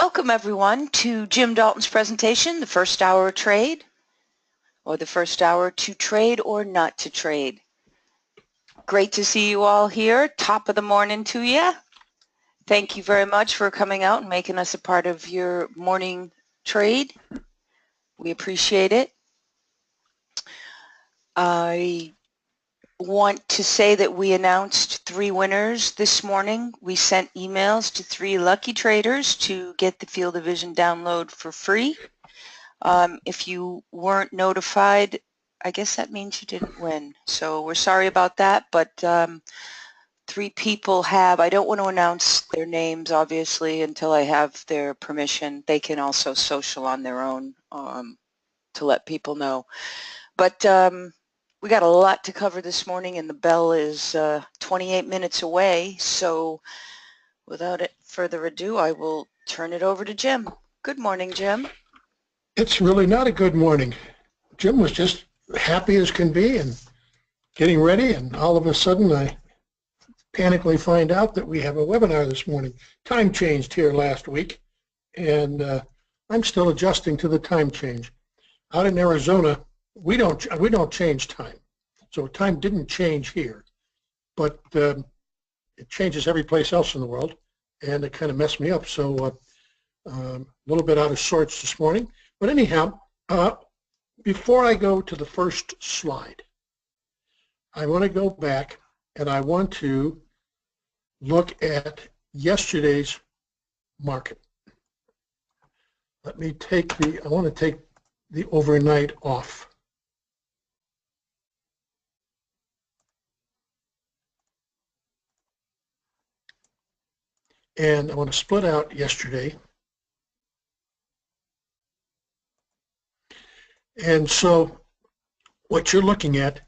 Welcome everyone to Jim Dalton's presentation, the first hour of trade, or the first hour to trade or not to trade. Great to see you all here. Top of the morning to you. Thank you very much for coming out and making us a part of your morning trade. We appreciate it. I want to say that we announced 3 winners this morning. We sent emails to 3 lucky traders to get the Field of Vision download for free. If you weren't notified, I guess that means you didn't win. So we're sorry about that, but 3 people have. I don't want to announce their names, obviously, until I have their permission. They can also social on their own to let people know. But we got a lot to cover this morning, and the bell is 28 minutes away. So without further ado, I will turn it over to Jim. Good morning, Jim. It's really not a good morning. Jim was just happy as can be and getting ready, and all of a sudden I panically find out that we have a webinar this morning. Time changed here last week, and I'm still adjusting to the time change. Out in Arizona, we don't change time, so time didn't change here, but it changes every place else in the world, and it kind of messed me up. So a little bit out of sorts this morning. But anyhow, before I go to the first slide, I want to go back and I want to look at yesterday's market. Let me take I want to take the overnight off. And I want to split out yesterday. And so what you're looking at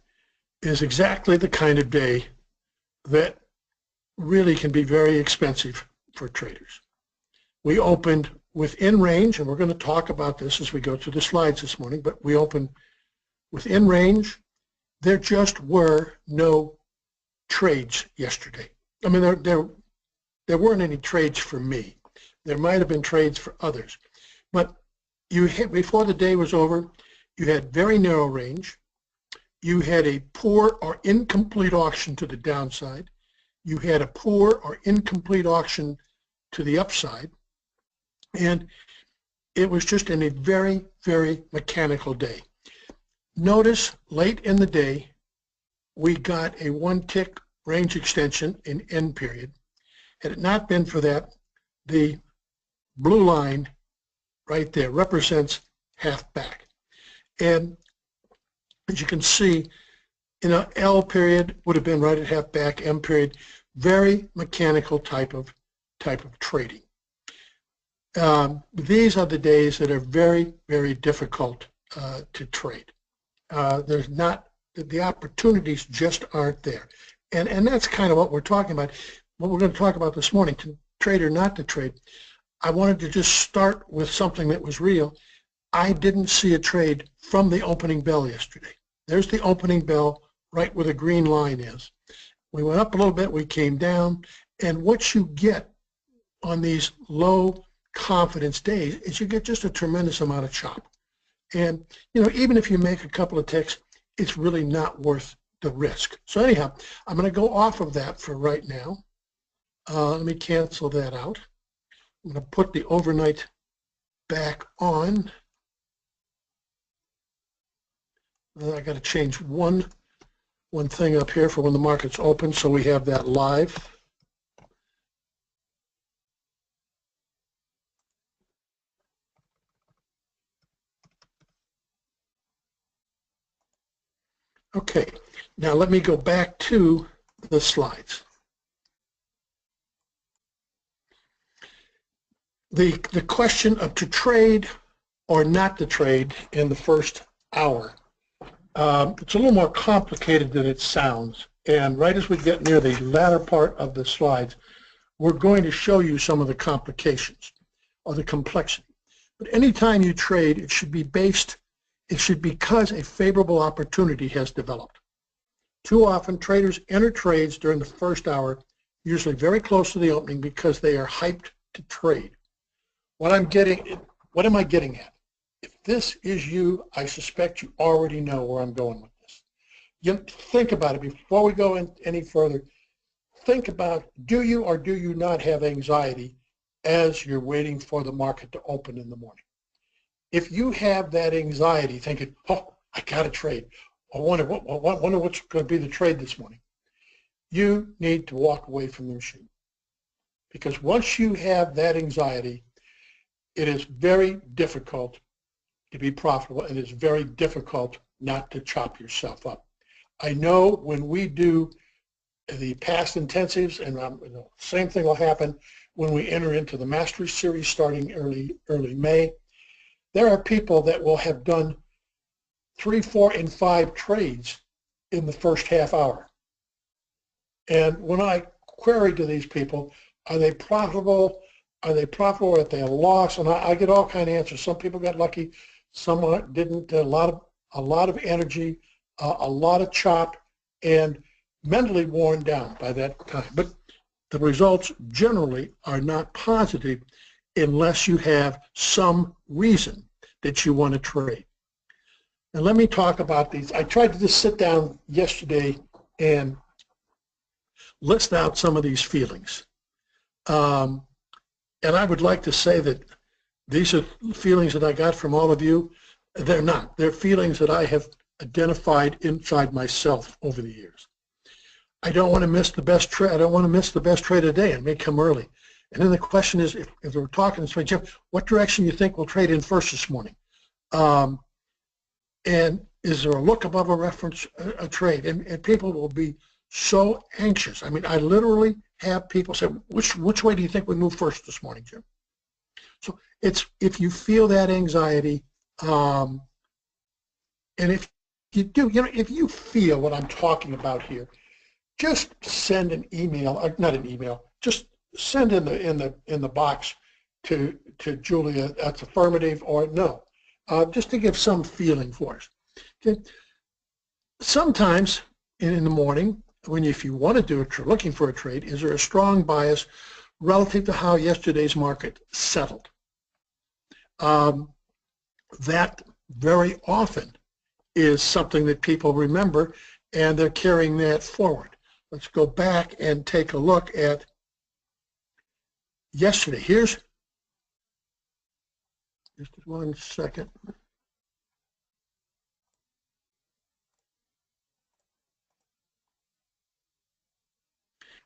is exactly the kind of day that really can be very expensive for traders. We opened within range, and we're going to talk about this as we go through the slides this morning, but we opened within range. There just were no trades yesterday. I mean, there weren't any trades for me. There might have been trades for others. But before the day was over, you had very narrow range. You had a poor or incomplete auction to the downside. You had a poor or incomplete auction to the upside. And it was just in a very, very mechanical day. Notice late in the day, we got a 1-tick range extension in end period. Had it not been for that, the blue line right there represents half back. And as you can see, L period would have been right at half back, M period, very mechanical type of trading. These are the days that are very, very difficult to trade. There's not, the opportunities just aren't there. And that's kind of what we're talking about. What we're going to talk about this morning, to trade or not to trade. I wanted to just start with something that was real. I didn't see a trade from the opening bell yesterday. There's the opening bell right where the green line is. We went up a little bit, we came down, and what you get on these low confidence days is you get just a tremendous amount of chop. And even if you make a couple of ticks, it's really not worth the risk. So anyhow, I'm going to go off of that for right now. Let me cancel that out. I'm going to put the overnight back on. I got to change one thing up here for when the market's open, so we have that live. Okay, now let me go back to the slides. The question of to trade or not to trade in the first hour. It's a little more complicated than it sounds, and right as we get near the latter part of the slides, we're going to show you some of the complications or the complexity. But anytime you trade, it should be because a favorable opportunity has developed. Too often, traders enter trades during the first hour, usually very close to the opening, because they are hyped to trade. what I'm getting, what am I getting at? If this is you, I suspect you already know where I'm going with this. You think about it before we go any further. Think about, do you or do you not have anxiety as you're waiting for the market to open in the morning? If you have that anxiety, thinking, oh, I got to trade. I wonder what's going to be the trade this morning. You need to walk away from the machine. Because once you have that anxiety, it is very difficult to be profitable, and it's very difficult not to chop yourself up. I know when we do the past intensives, and same thing will happen when we enter into the Mastery Series starting early May. There are people that will have done 3, 4, and 5 trades in the first half hour. And when I query to these people, are they profitable? Are they profitable, or are they a loss? And I get all kind of answers. Some people got lucky, some didn't. A lot of energy, a lot of chop, and mentally worn down by that time. But the results generally are not positive unless you have some reason that you want to trade. And let me talk about these. I tried to just sit down yesterday and list out some of these feelings. And I would like to say that these are feelings that I got from all of you. They're not. They're feelings that I have identified inside myself over the years. I don't want to miss the best trade. I don't want to miss the best trade of the day. It may come early. And then the question is, if we're talking this way, Jim, what direction you think we'll trade in first this morning? And is there a look above a reference a trade? And people will be so anxious. I mean, I literally have people say, which way do you think we move first this morning, Jim? So it's, if you feel that anxiety, and if you do, if you feel what I'm talking about here, just send an email, not an email, just send in the box to Julia, that's affirmative or no, just to give some feeling for us. Okay. Sometimes in the morning, if you want to do it, you're looking for a trade, is there a strong bias relative to how yesterday's market settled? That very often is something that people remember, and they're carrying that forward. Let's go back and take a look at yesterday. Here's, just 1 second.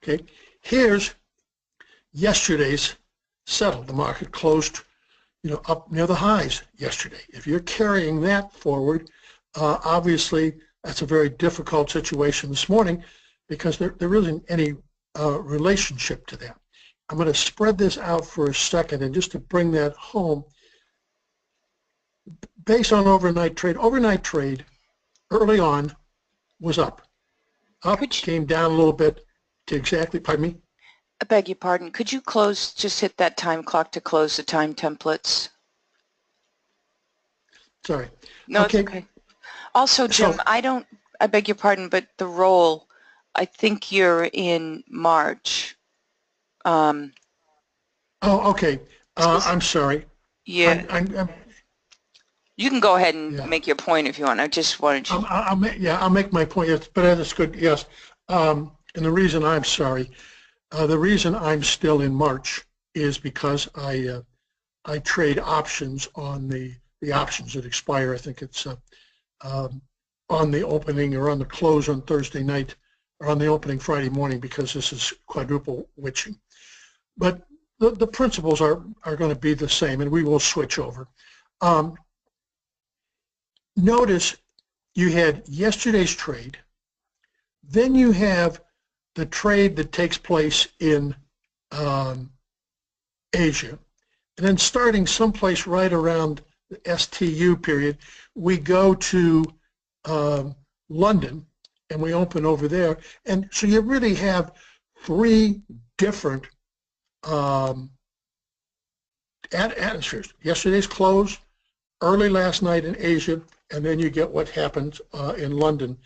Okay, here's yesterday's settle. The market closed, up near the highs yesterday. If you're carrying that forward, obviously that's a very difficult situation this morning because there isn't any relationship to that. I'm going to spread this out for a second, and just to bring that home, based on overnight trade early on was up, came down a little bit to exactly, pardon me? I beg your pardon. Could you just hit that time clock to close the time templates? Sorry. No, okay. It's okay. Also, Jim, so, I beg your pardon, but the roll, I think you're in March. Oh, okay. I'm sorry. Yeah. You can go ahead and make your point if you want. I just wanted you. I'll make my point. Yes, but that's good. Yes. And the reason I'm sorry, the reason I'm still in March is because I trade options on the options that expire. I think it's on the opening or on the close on Thursday night or on the opening Friday morning, because this is quadruple witching. But the principles are going to be the same, and we will switch over. Notice you had yesterday's trade, then you have the trade that takes place in Asia, and then starting someplace right around the STU period, we go to London and we open over there. And so you really have 3 different atmospheres. Yesterday's close, early last night in Asia, and then you get what happens in London,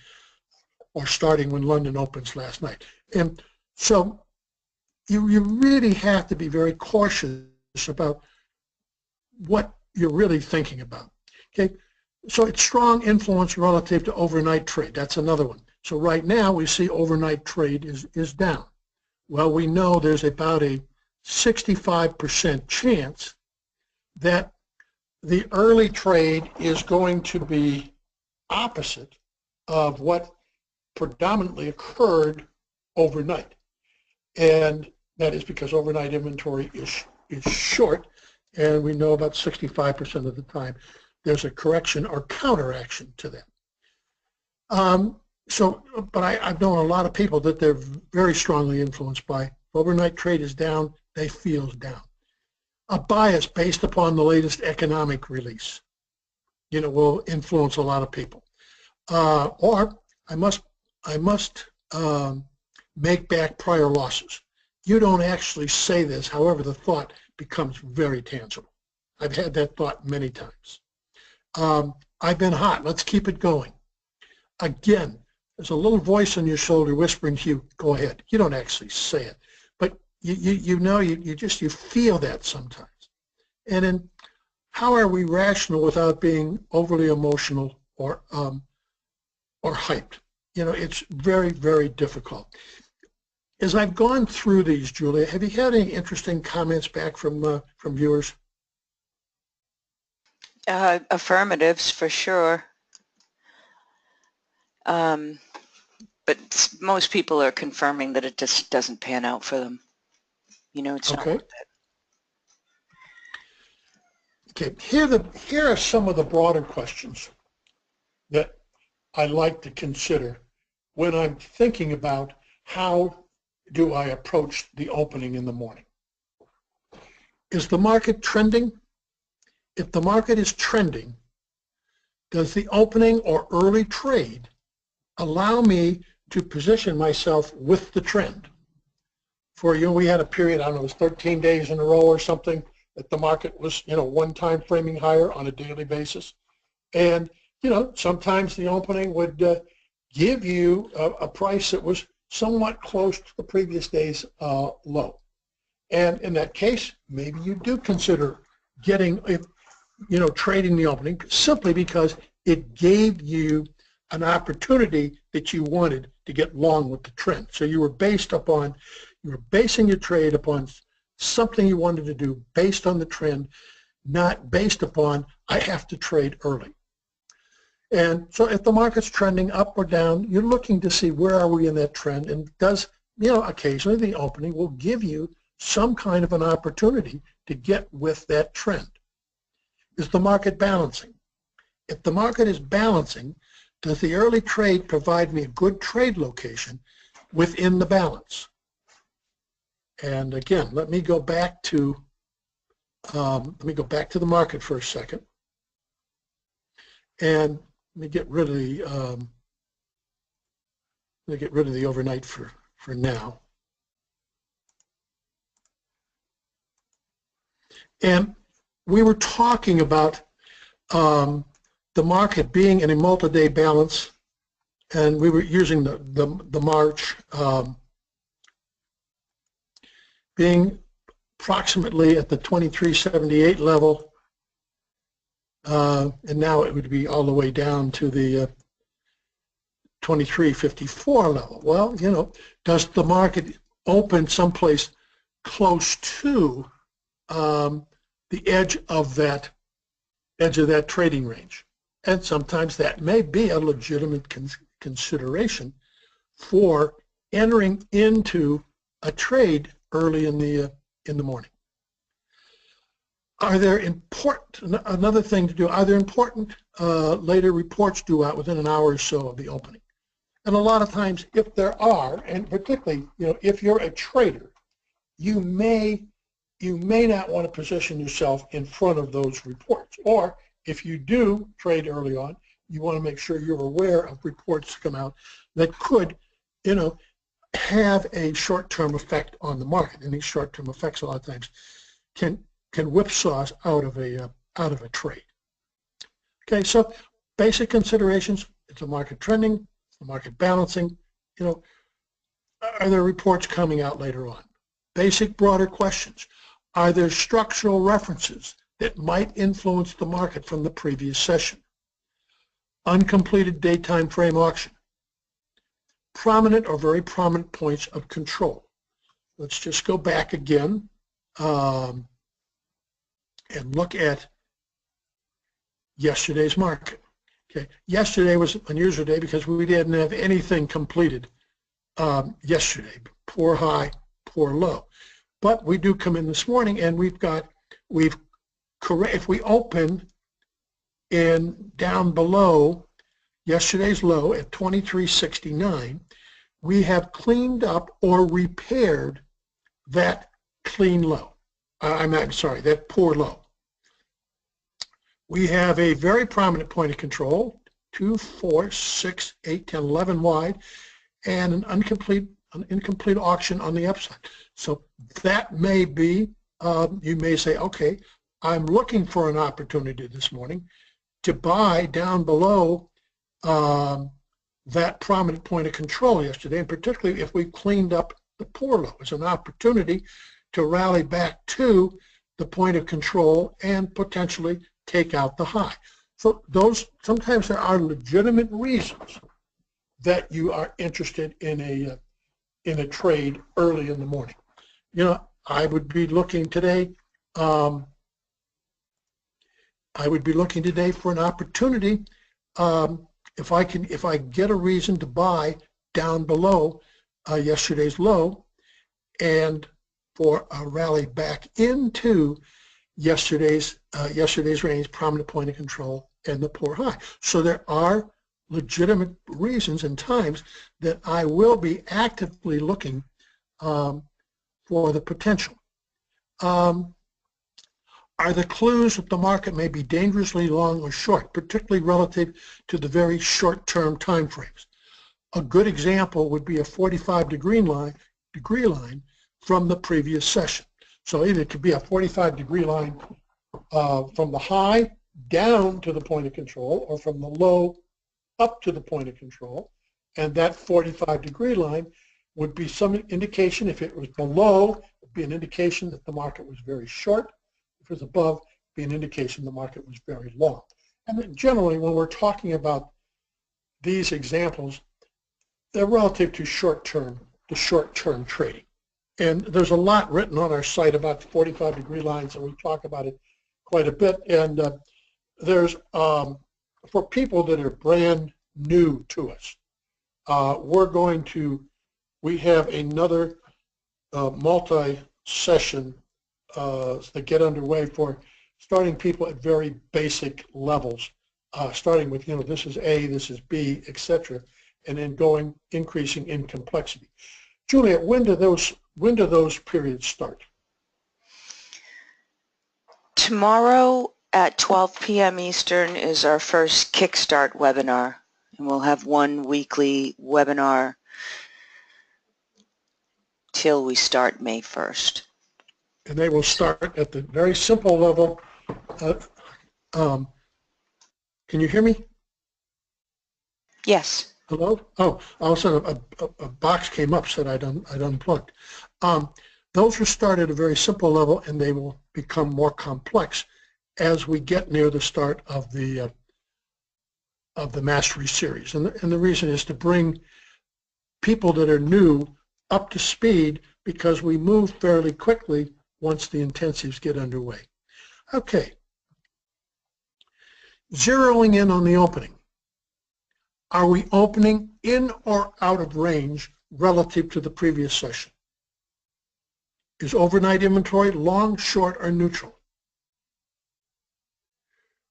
or starting when London opens last night. And so you really have to be very cautious about what you're really thinking about. Okay, so it's strong influence relative to overnight trade. That's another one. So right now we see overnight trade is down. Well, we know there's about a 65% chance that the early trade is going to be opposite of what predominantly occurred overnight. And that is because overnight inventory is short, and we know about 65% of the time there's a correction or counteraction to that. But I've known a lot of people that they're very strongly influenced by. If overnight trade is down, they feel down. A bias based upon the latest economic release, will influence a lot of people. Or I must make back prior losses. You don't actually say this, however, the thought becomes very tangible. I've had that thought many times. I've been hot, let's keep it going. Again, there's a little voice on your shoulder whispering to you, go ahead. You don't actually say it, but you feel that sometimes. And then how are we rational without being overly emotional or hyped? It's very, very difficult. As I've gone through these, Julia, have you had any interesting comments back from viewers? Affirmatives for sure. But most people are confirming that it just doesn't pan out for them. It's not worth it. Okay, here are some of the broader questions that I like to consider when I'm thinking about how do I approach the opening in the morning. Is the market trending? If the market is trending, does the opening or early trade allow me to position myself with the trend? We had a period, I don't know, it was 13 days in a row or something, that the market was, one time framing higher on a daily basis. And, sometimes the opening would give you a price that was somewhat close to the previous day's low. And in that case, maybe you do consider getting, trading the opening simply because it gave you an opportunity that you wanted to get long with the trend. So you were basing your trade upon something you wanted to do based on the trend, not based upon I have to trade early. And so if the market's trending up or down, you're looking to see where are we in that trend, and does, occasionally the opening will give you some kind of an opportunity to get with that trend. Is the market balancing? If the market is balancing, does the early trade provide me a good trade location within the balance? And again, let me go back to the market for a second, and let me get rid of the overnight for now. And we were talking about the market being in a multi-day balance, and we were using the March being approximately at the 2378 level, and now it would be all the way down to the 2354 level. Well, does the market open someplace close to the edge of that trading range? And sometimes that may be a legitimate consideration for entering into a trade early in the morning. Are there another thing to do, are there important later reports due out within an hour or so of the opening? And a lot of times, if there are, and particularly, if you're a trader, you may not want to position yourself in front of those reports. Or if you do trade early on, you want to make sure you're aware of reports that come out that could, have a short-term effect on the market. And these short-term effects a lot of times can whipsaw us out of a trade. Okay, so basic considerations: is the market trending? Is the market balancing? Are there reports coming out later on? Basic broader questions: are there structural references that might influence the market from the previous session. Uncompleted daytime frame auction. Prominent or very prominent points of control. Let's just go back again and look at yesterday's market. Okay, yesterday was an unusual day because we didn't have anything completed yesterday. Poor high, poor low. But we do come in this morning and if we open in down below yesterday's low at 23.69, we have cleaned up or repaired that clean low. I'm sorry, that poor low. We have a very prominent point of control, 2, 4, 6, 8, 10, 11 wide, and an incomplete auction on the upside. So that may be, you may say, okay, I'm looking for an opportunity this morning to buy down below that prominent point of control yesterday, and particularly if we cleaned up the poor low. It's an opportunity to rally back to the point of control and potentially take out the high. So those, sometimes there are legitimate reasons that you are interested in a trade early in the morning. You know, I would be looking today for an opportunity if I get a reason to buy down below yesterday's low and for a rally back into yesterday's range, prominent point of control, and the poor high. So there are legitimate reasons and times that I will be actively looking for the potential. Are the clues that the market may be dangerously long or short, particularly relative to the very short-term time frames? A good example would be a 45-degree line from the previous session. So either it could be a 45-degree line from the high down to the point of control, or from the low up to the point of control, and that 45-degree line would be some indication. If it was below, it would be an indication that the market was very short. If it was above, it would be an indication the market was very long. And then generally, when we're talking about these examples, they're relative to short-term trading. And there's a lot written on our site about 45-degree lines, and we talk about it quite a bit. And there's, for people that are brand new to us, we have another multi-session that get underway for starting people at very basic levels, starting with, you know, this is A, this is B, etc., and then increasing in complexity. Juliet, when do those periods start? Tomorrow at 12 p.m. Eastern is our first Kickstart webinar, and we'll have one weekly webinar till we start May 1st. And they will start at the very simple level. Can you hear me? Yes. Hello? Oh, all of a sudden a box came up, said I'd unplugged. Those will start at a very simple level, and they will become more complex as we get near the start of the Mastery Series. And the reason is to bring people that are new up to speed, because we move fairly quickly once the intensives get underway. Okay. Zeroing in on the opening. Are we opening in or out of range relative to the previous session? Is overnight inventory long, short, or neutral?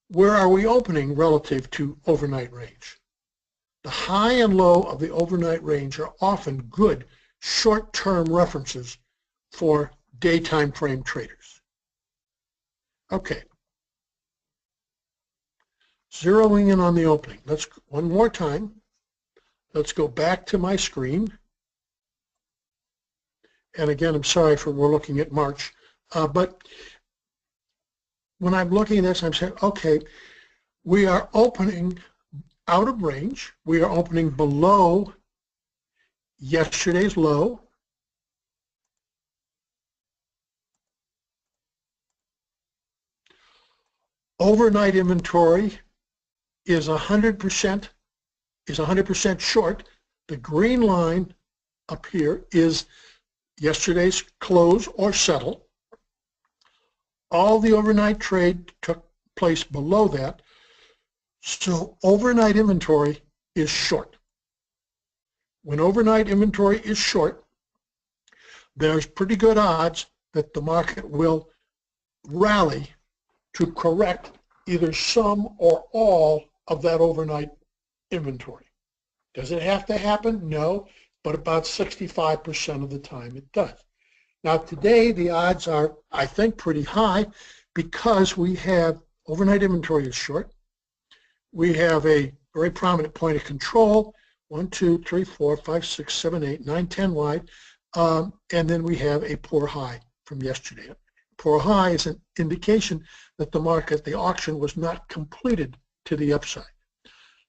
Where are we opening relative to overnight range? The high and low of the overnight range are often good short-term references for daytime frame traders. Okay. Zeroing in on the opening. Let's one more time. Let's go back to my screen. And again, I'm sorry we're looking at March, but when I'm looking at this, I'm saying, okay, we are opening out of range. We are opening below yesterday's low. overnight inventory is 100% short. The green line up here is yesterday's close or settle. All the overnight trade took place below that, so overnight inventory is short. When overnight inventory is short, there's pretty good odds that the market will rally to correct either some or all of that overnight inventory. Does it have to happen? No, but about 65% of the time it does. Now today the odds are, I think, pretty high because we have overnight inventory is short. We have a very prominent point of control, 1, 2, 3, 4, 5, 6, 7, 8, 9, 10 wide, and then we have a poor high from yesterday. Poor high is an indication that the market, the auction, was not completed to the upside.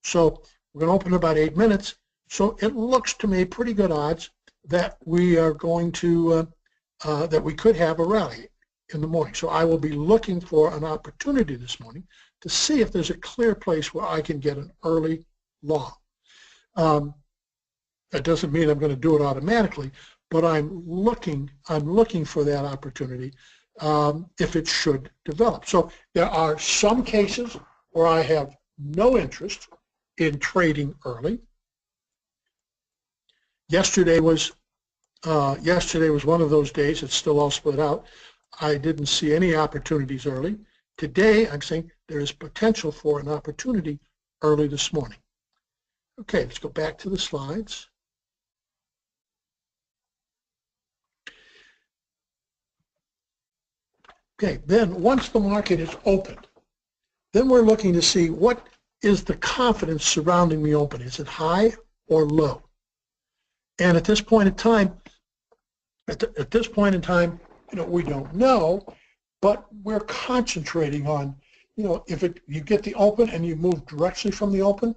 So we're going to open in about 8 minutes. So it looks to me pretty good odds that we are going to, that we could have a rally in the morning. So I will be looking for an opportunity this morning to see if there's a clear place where I can get an early long. That doesn't mean I'm going to do it automatically, but I'm looking for that opportunity if it should develop. So there are some cases where I have no interest in trading early. Yesterday was one of those days. It's still all split out. I didn't see any opportunities early. Today, I'm saying there is potential for an opportunity early this morning. Okay, let's go back to the slides. Okay, then once the market is opened, then we're looking to see what is the confidence surrounding the open. Is it high or low? And at this point in time, we don't know, but we're concentrating on, if you get the open and you move directly from the open,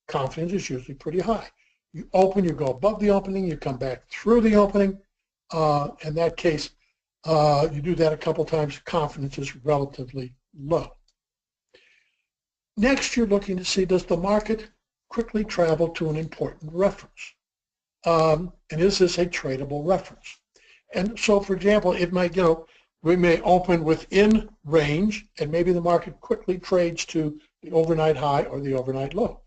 confidence is usually pretty high. You open, you go above the opening, you come back through the opening. In that case, you do that a couple times, confidence is relatively low. Next, you're looking to see, does the market quickly travel to an important reference? And is this a tradable reference? And so, for example, it might, we may open within range, and maybe the market quickly trades to the overnight high or the overnight low.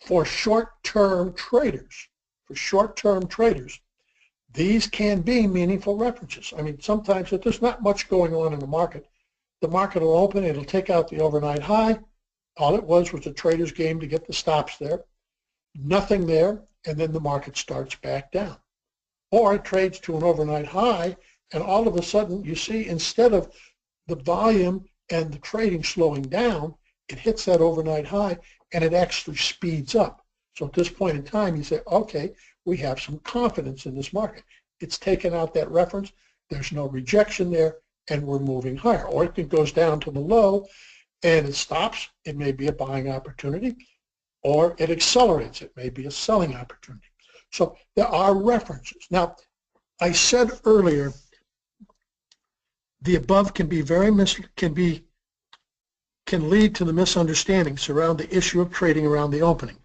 For short-term traders, these can be meaningful references. I mean, sometimes if there's not much going on in the market will open, it'll take out the overnight high. All it was a trader's game to get the stops there. Nothing there, and then the market starts back down. Or it trades to an overnight high, and all of a sudden you see, instead of the volume and the trading slowing down, it hits that overnight high and it actually speeds up. So at this point in time, you say, okay, we have some confidence in this market. It's taken out that reference, there's no rejection there, and we're moving higher. Or it goes down to the low and it stops. It may be a buying opportunity, or it accelerates. It may be a selling opportunity. So there are references. Now, I said earlier, the above can be can lead to the misunderstandings around the issue of trading around the opening.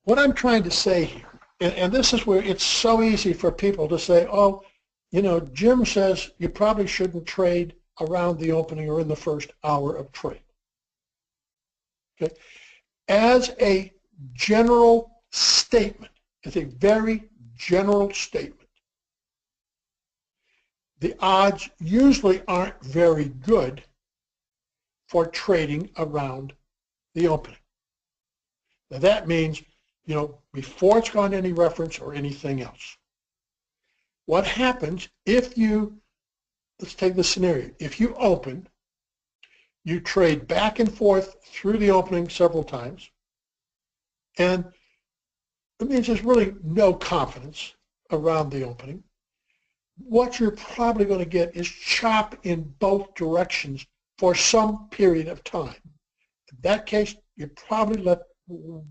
What I'm trying to say here, and this is where it's so easy for people to say, oh, Jim says you probably shouldn't trade around the opening or in the first hour of trade. Okay? As a general statement, it's a very general statement, the odds usually aren't very good for trading around the opening. Now that means, before it's gone to any reference or anything else. What happens if let's take this scenario. If you open, you trade back and forth through the opening several times, and it means there's really no confidence around the opening. What you're probably going to get is chop in both directions for some period of time. In that case, you're probably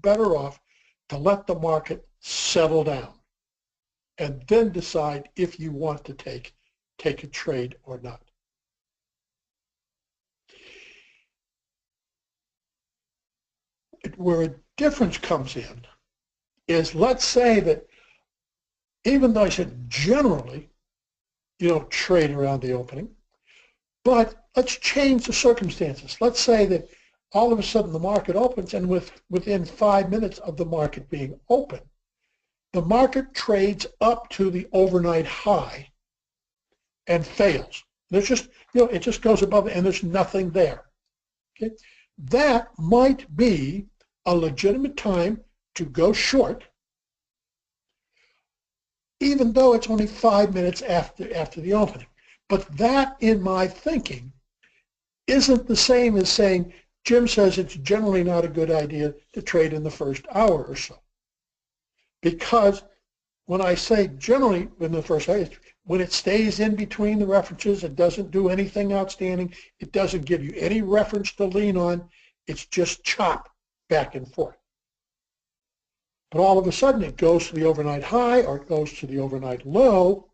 better off to let the market settle down and then decide if you want to take a trade or not. where a difference comes in is, let's say that even though I said generally you don't trade around the opening, but let's change the circumstances. Let's say that all of a sudden the market opens, and within 5 minutes of the market being open, the market trades up to the overnight high and fails. There's just, it just goes above it and there's nothing there. Okay? That might be a legitimate time to go short, even though it's only 5 minutes after the opening. But that, in my thinking, isn't the same as saying, Jim says it's generally not a good idea to trade in the first hour or so. Because when I say generally in the first hour, when it stays in between the references, it doesn't do anything outstanding, it doesn't give you any reference to lean on, it's just chop back and forth. But all of a sudden it goes to the overnight high or it goes to the overnight low,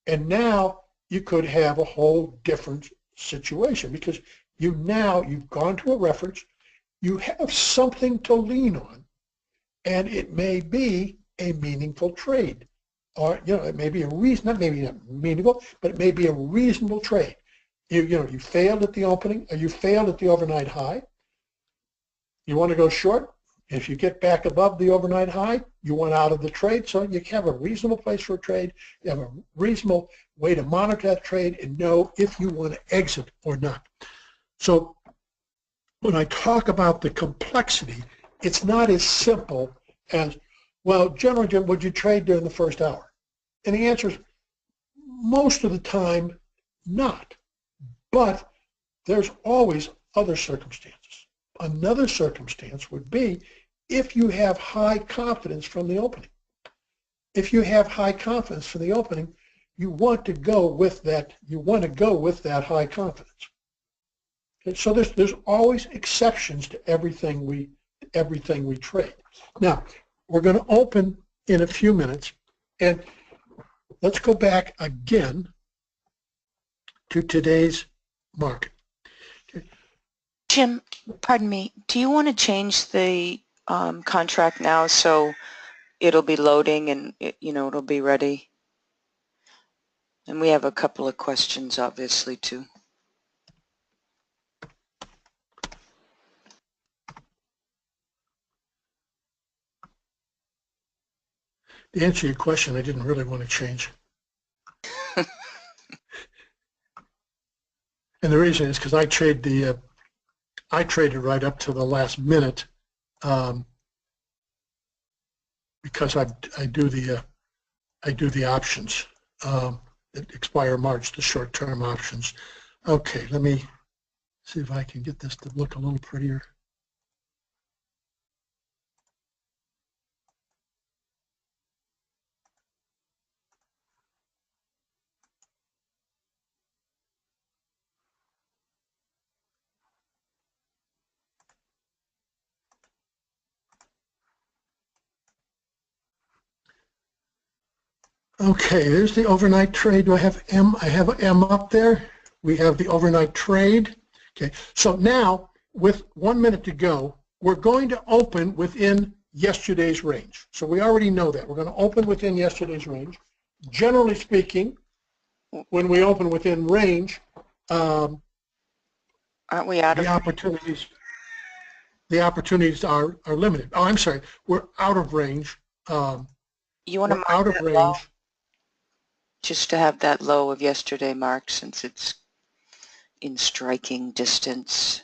and now you could have a whole different situation because you've gone to a reference, you have something to lean on, and it may be a meaningful trade. Or, it may be a reason, not meaningful, but it may be a reasonable trade. You failed at the opening, or you failed at the overnight high. You want to go short? If you get back above the overnight high, you want out of the trade, so you have a reasonable place for a trade. You have a reasonable way to monitor that trade and know if you want to exit or not. So when I talk about the complexity, it's not as simple as, well, generally, Jim, would you trade during the first hour? And the answer is most of the time, not. But there's always other circumstances. Another circumstance would be if you have high confidence from the opening. If you have high confidence from the opening, you want to go with that. You want to go with that high confidence. Okay, so there's always exceptions to everything we trade. Now we're going to open in a few minutes, and let's go back again to today's market. Okay. Jim, pardon me, do you want to change the contract now so it'll be loading and it'll be ready? And we have a couple of questions, obviously, too. To answer your question, I didn't really want to change. And the reason is because I traded right up to the last minute because I do the options that expire March, the short-term options. Okay, let me see if I can get this to look a little prettier. Okay, there's the overnight trade. Do I have M? I have M up there. We have the overnight trade. Okay, so now with 1 minute to go, we're going to open within yesterday's range. So we already know that. We're going to open within yesterday's range. Generally speaking, when we open within range, aren't we out of opportunities? The opportunities are limited. Oh, I'm sorry. We're out of range. You want to mark out of that range. low? Just to have that low of yesterday marked since it's in striking distance.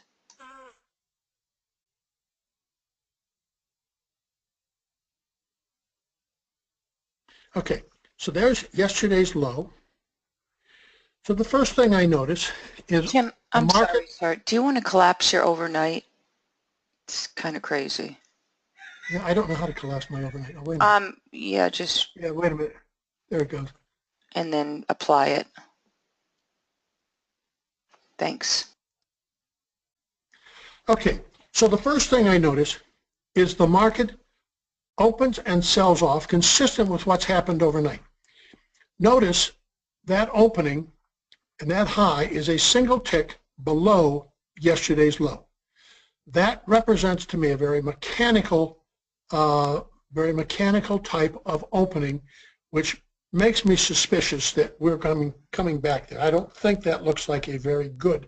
Okay, so there's yesterday's low. So the first thing I notice is Jim, I'm sorry. Do you want to collapse your overnight? It's kind of crazy. Yeah, I don't know how to collapse my overnight. Oh, wait a minute. Yeah, just. Yeah, wait a minute. There it goes. And then apply it. Thanks. Okay, so the first thing I notice is the market opens and sells off consistent with what's happened overnight. Notice that opening and that high is a single tick below yesterday's low. That represents to me a very mechanical type of opening, which makes me suspicious that we're coming back there. I don't think that looks like a very good.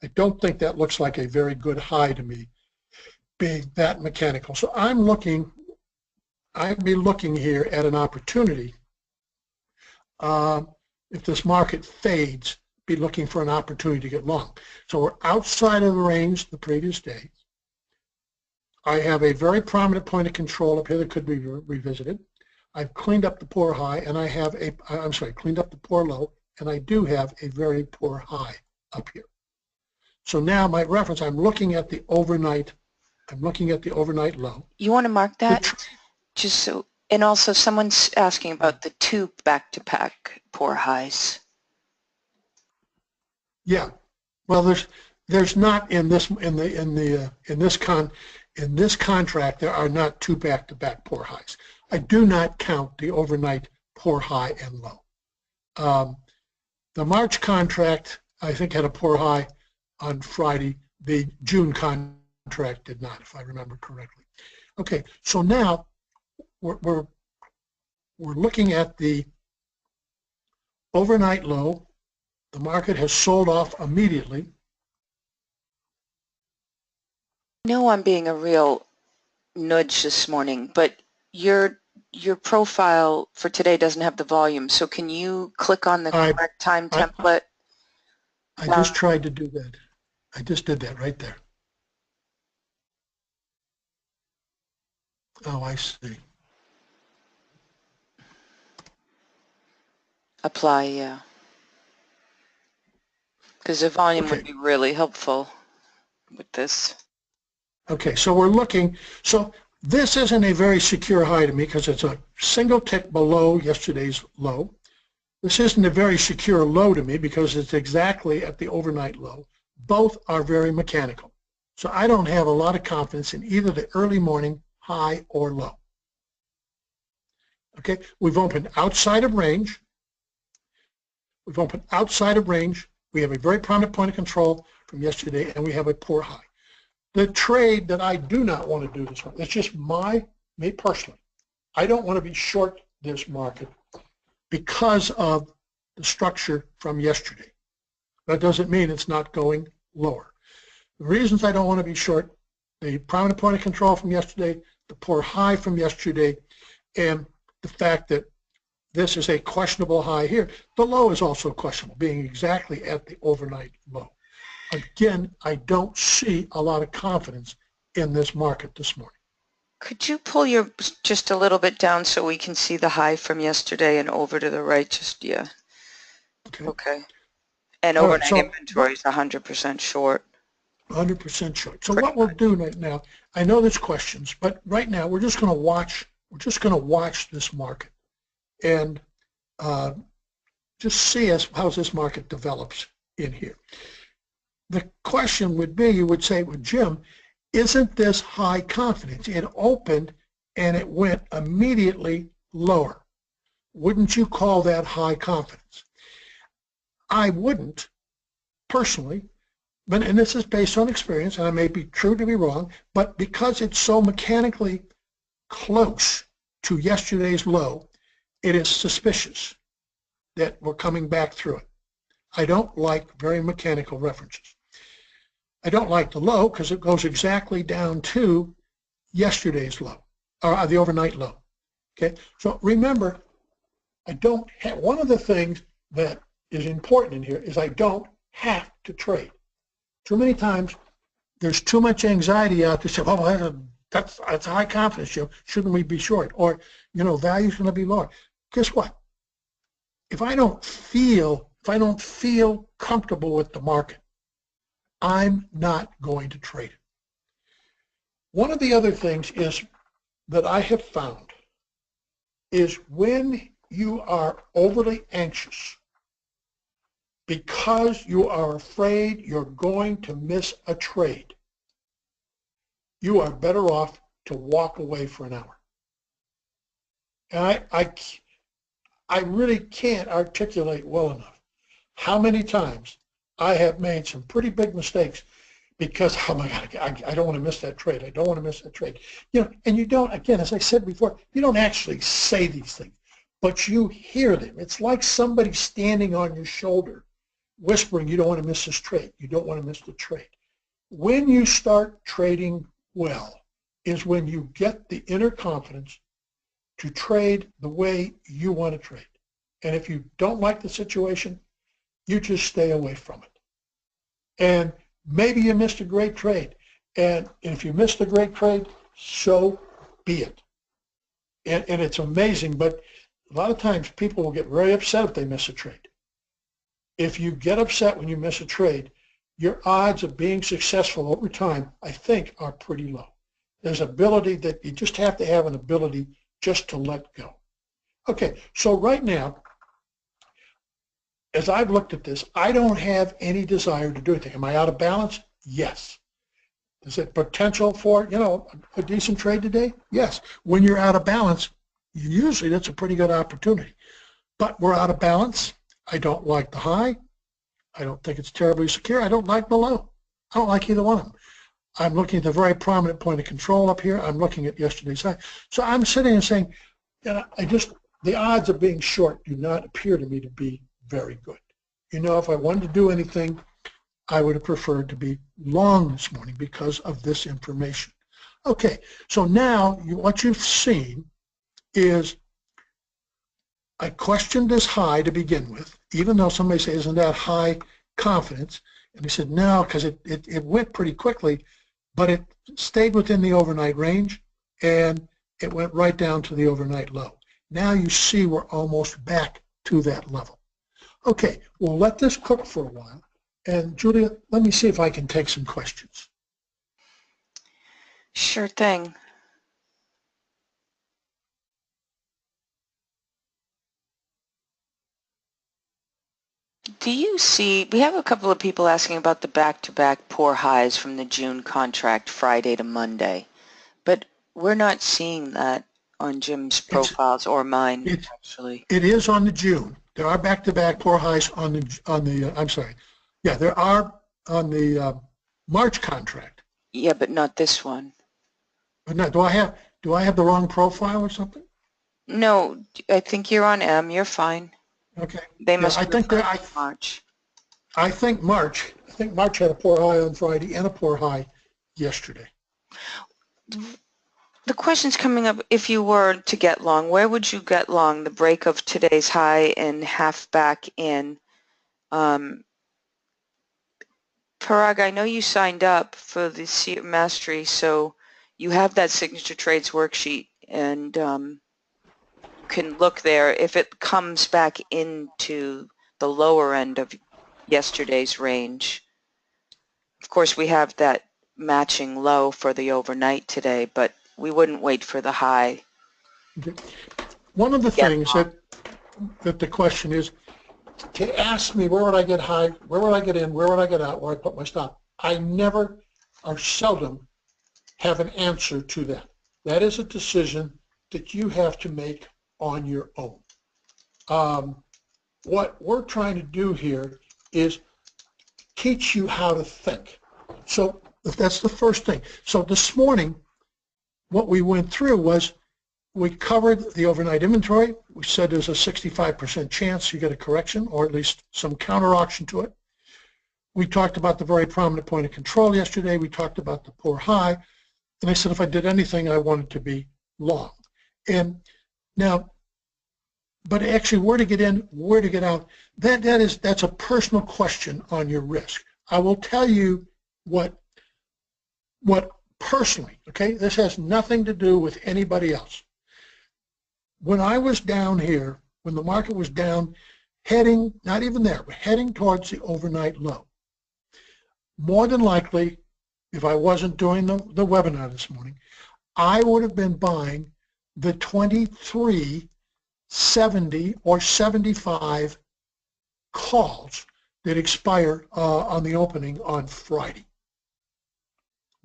I don't think that looks like a very good high to me, being that mechanical. So I'd be looking here at an opportunity. If this market fades, be looking for an opportunity to get long. So we're outside of the range the previous day. I have a very prominent point of control up here that could be revisited. I've cleaned up the poor high, and I have cleaned up the poor low, and I do have a very poor high up here. So now my reference, I'm looking at the overnight low. You want to mark that? Just so, and also someone's asking about the two back-to-back poor highs. Yeah, well, there's not in this contract there are not two back-to-back poor highs. I do not count the overnight poor high and low. The March contract I think had a poor high on Friday. The June contract did not, if I remember correctly. Okay, so now we're looking at the overnight low. The market has sold off immediately. I know I'm being a real nudge this morning, but your profile for today doesn't have the volume, so can you click on the correct time template? I just tried to do that. I just did that right there. Oh, I see. Apply, yeah. Because the volume would be really helpful with this. Okay, so we're looking, so this isn't a very secure high to me because it's a single tick below yesterday's low. This isn't a very secure low to me because it's exactly at the overnight low. Both are very mechanical. So I don't have a lot of confidence in either the early morning high or low. Okay, we've opened outside of range. We have a very prominent point of control from yesterday, and we have a poor high. The trade that I do not want to do this one, it's just me personally. I don't want to be short this market because of the structure from yesterday. That doesn't mean it's not going lower. The reasons I don't want to be short, the prominent point of control from yesterday, the poor high from yesterday, and the fact that this is a questionable high here. The low is also questionable, being exactly at the overnight low. Again, I don't see a lot of confidence in this market this morning. Could you pull your just a little bit down so we can see the high from yesterday and over to the right? Just, yeah. Okay. And overnight inventory is 100% short. 100% short. So what we'll do right now, I know there's questions, but right now we're just going to watch. We're just going to watch this market and just see how this market develops in here. The question would be, you would say, well, Jim, isn't this high confidence? It opened and it went immediately lower. Wouldn't you call that high confidence? I wouldn't, personally, and this is based on experience, and I may be true to be wrong, but because it's so mechanically close to yesterday's low, it is suspicious that we're coming back through it. I don't like very mechanical references. I don't like the low because it goes exactly down to yesterday's low, or the overnight low. Okay, so remember, I don't have, one of the things that is important in here is I don't have to trade. Too many times there's too much anxiety out there. Say, oh, that's high confidence, Joe. Shouldn't we be short? Or, value's going to be lower. Guess what? If I don't feel comfortable with the market, I'm not going to trade it. One of the other things is that I have found is when you are overly anxious because you are afraid you're going to miss a trade, you are better off to walk away for an hour. And I really can't articulate well enough how many times I have made some pretty big mistakes because, oh my God, I don't want to miss that trade. I don't want to miss that trade. You know, and you don't, again, as I said before, you don't actually say these things, but you hear them. It's like somebody standing on your shoulder whispering, you don't want to miss this trade. You don't want to miss the trade. When you start trading well is when you get the inner confidence to trade the way you want to trade. And if you don't like the situation, you just stay away from it. And maybe you missed a great trade. And if you missed a great trade, so be it. And it's amazing, but a lot of times people will get very upset if they miss a trade. If you get upset when you miss a trade, your odds of being successful over time, I think, are pretty low. There's ability that you just have to have an ability just to let go. Okay, so right now, as I've looked at this, I don't have any desire to do anything. Am I out of balance? Yes. Is it potential for, you know, a decent trade today? Yes. When you're out of balance, usually that's a pretty good opportunity. But we're out of balance. I don't like the high. I don't think it's terribly secure. I don't like the low. I don't like either one of them. I'm looking at the very prominent point of control up here. I'm looking at yesterday's high. So I'm sitting and saying, you know, the odds of being short do not appear to me to be very good. You know, if I wanted to do anything, I would have preferred to be long this morning because of this information. Okay, so now what you've seen is I questioned this high to begin with, even though somebody says, isn't that high confidence? And he said, no, because it went pretty quickly, but it stayed within the overnight range, and it went right down to the overnight low. Now you see we're almost back to that level. Okay, we'll let this cook for a while. And Julia, let me see if I can take some questions. Sure thing. Do you see, we have a couple of people asking about the back-to-back poor highs from the June contract Friday to Monday, but we're not seeing that on Jim's profiles or mine, actually. It is on the June. There are back-to-back poor highs on the I'm sorry. Yeah, there are on the March contract. Yeah, but not this one. But no, do I have the wrong profile or something? No, I think you're on M. You're fine. Okay. They Yeah, must I be think March. I think March had a poor high on Friday and a poor high yesterday. The question's coming up, if you were to get long, where would you get long? The break of today's high and half back in. Parag, I know you signed up for the Mastery, so you have that Signature Trades worksheet, and can look there. If it comes back into the lower end of yesterday's range, of course we have that matching low for the overnight today, but we wouldn't wait for the high. Okay. One of the things that the question is to ask me where would I get high, where would I get in, where would I get out, where I put my stop. I never or seldom have an answer to that. That is a decision that you have to make on your own. What we're trying to do here is teach you how to think. So that's the first thing. So this morning, what we went through was we covered the overnight inventory. We said there's a 65% chance you get a correction or at least some counter auction to it. We talked about the very prominent point of control yesterday. We talked about the poor high. And I said if I did anything, I wanted to be long. And now, but actually where to get in, where to get out, that's a personal question on your risk. I will tell you what personally, okay, this has nothing to do with anybody else. When I was down here, when the market was down, heading, not even there, but heading towards the overnight low, more than likely, if I wasn't doing the webinar this morning, I would have been buying the 23, 70, or 75 calls that expire on the opening on Friday.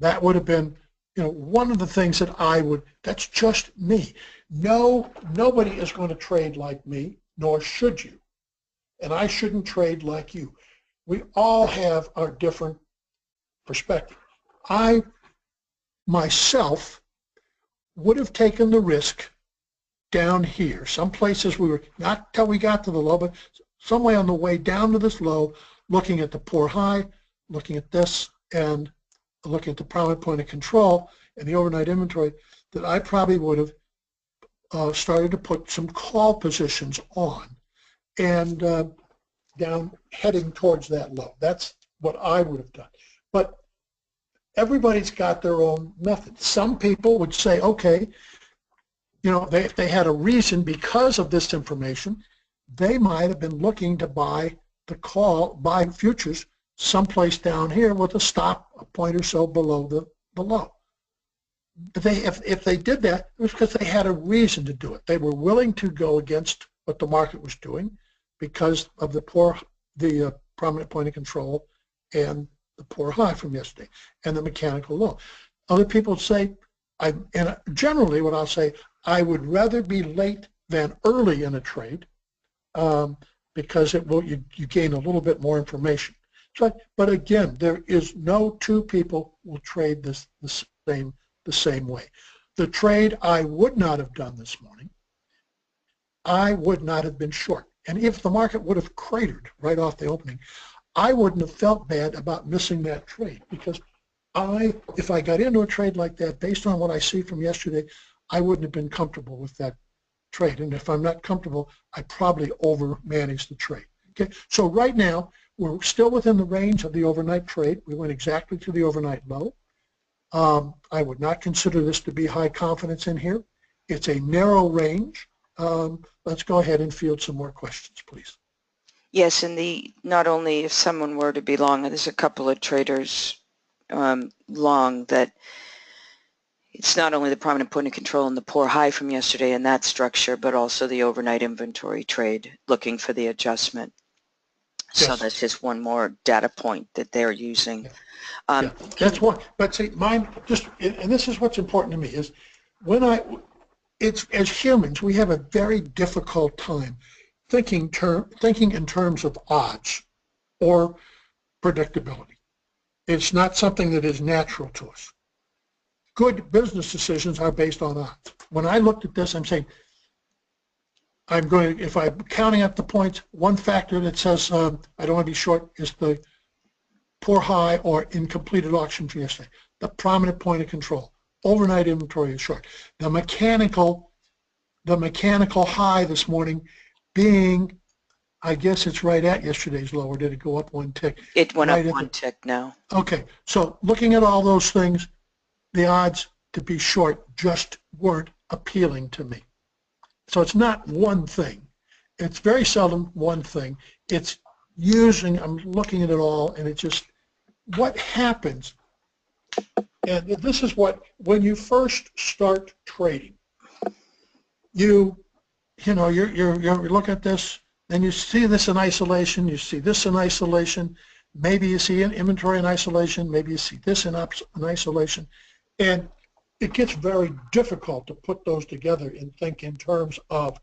That would have been, one of the things that that's just me. No, nobody is going to trade like me, nor should you. And I shouldn't trade like you. We all have our different perspective. I myself would have taken the risk down here. Some places we were, not till we got to the low, but some way on the way down to this low, looking at the poor high, looking at this, and looking at the prominent point of control and the overnight inventory, that I probably would have started to put some call positions on and down heading towards that low. That's what I would have done. But everybody's got their own method. Some people would say, okay, you know, if they had a reason because of this information, they might have been looking to buy buy futures someplace down here with a stop a point or so below the low. If they did that, it was because they had a reason to do it. They were willing to go against what the market was doing because of the prominent point of control and the poor high from yesterday and the mechanical low. Other people say, and generally what I'll say, I would rather be late than early in a trade because you gain a little bit more information. So, but again, there is no two people will trade the same way. The trade I would not have done this morning, I would not have been short. And if the market would have cratered right off the opening, I wouldn't have felt bad about missing that trade because if I got into a trade like that, based on what I see from yesterday, I wouldn't have been comfortable with that trade. And if I'm not comfortable, I probably over-managed the trade. Okay, so right now, we're still within the range of the overnight trade. We went exactly to the overnight low. I would not consider this to be high confidence in here. It's a narrow range. Let's go ahead and field some more questions, please. Yes, and not only if someone were to be long, there's a couple of traders long that it's not only the prominent point of control and the poor high from yesterday in that structure, but also the overnight inventory trade looking for the adjustment. So Yes. that's just one more data point that they're using. Yeah, that's one. But see, mine and this is what's important to me is as humans, we have a very difficult time thinking in terms of odds or predictability. It's not something that is natural to us. Good business decisions are based on odds. When I looked at this, I'm saying, if I'm counting up the points, one factor that says I don't want to be short is the poor high or incompleted auction for yesterday. The prominent point of control. Overnight inventory is short. The mechanical high this morning being, I guess it's right at yesterday's low, or did it go up one tick? It went up one tick now. Okay, so looking at all those things, the odds to be short just weren't appealing to me. So it's not one thing. It's very seldom one thing. It's I'm looking at it all, and it's just what happens. And this is when you first start trading, you look at this, and you see this in isolation, you see this in isolation, maybe you see an inventory in isolation, maybe you see this in isolation, and it gets very difficult to put those together and think in terms of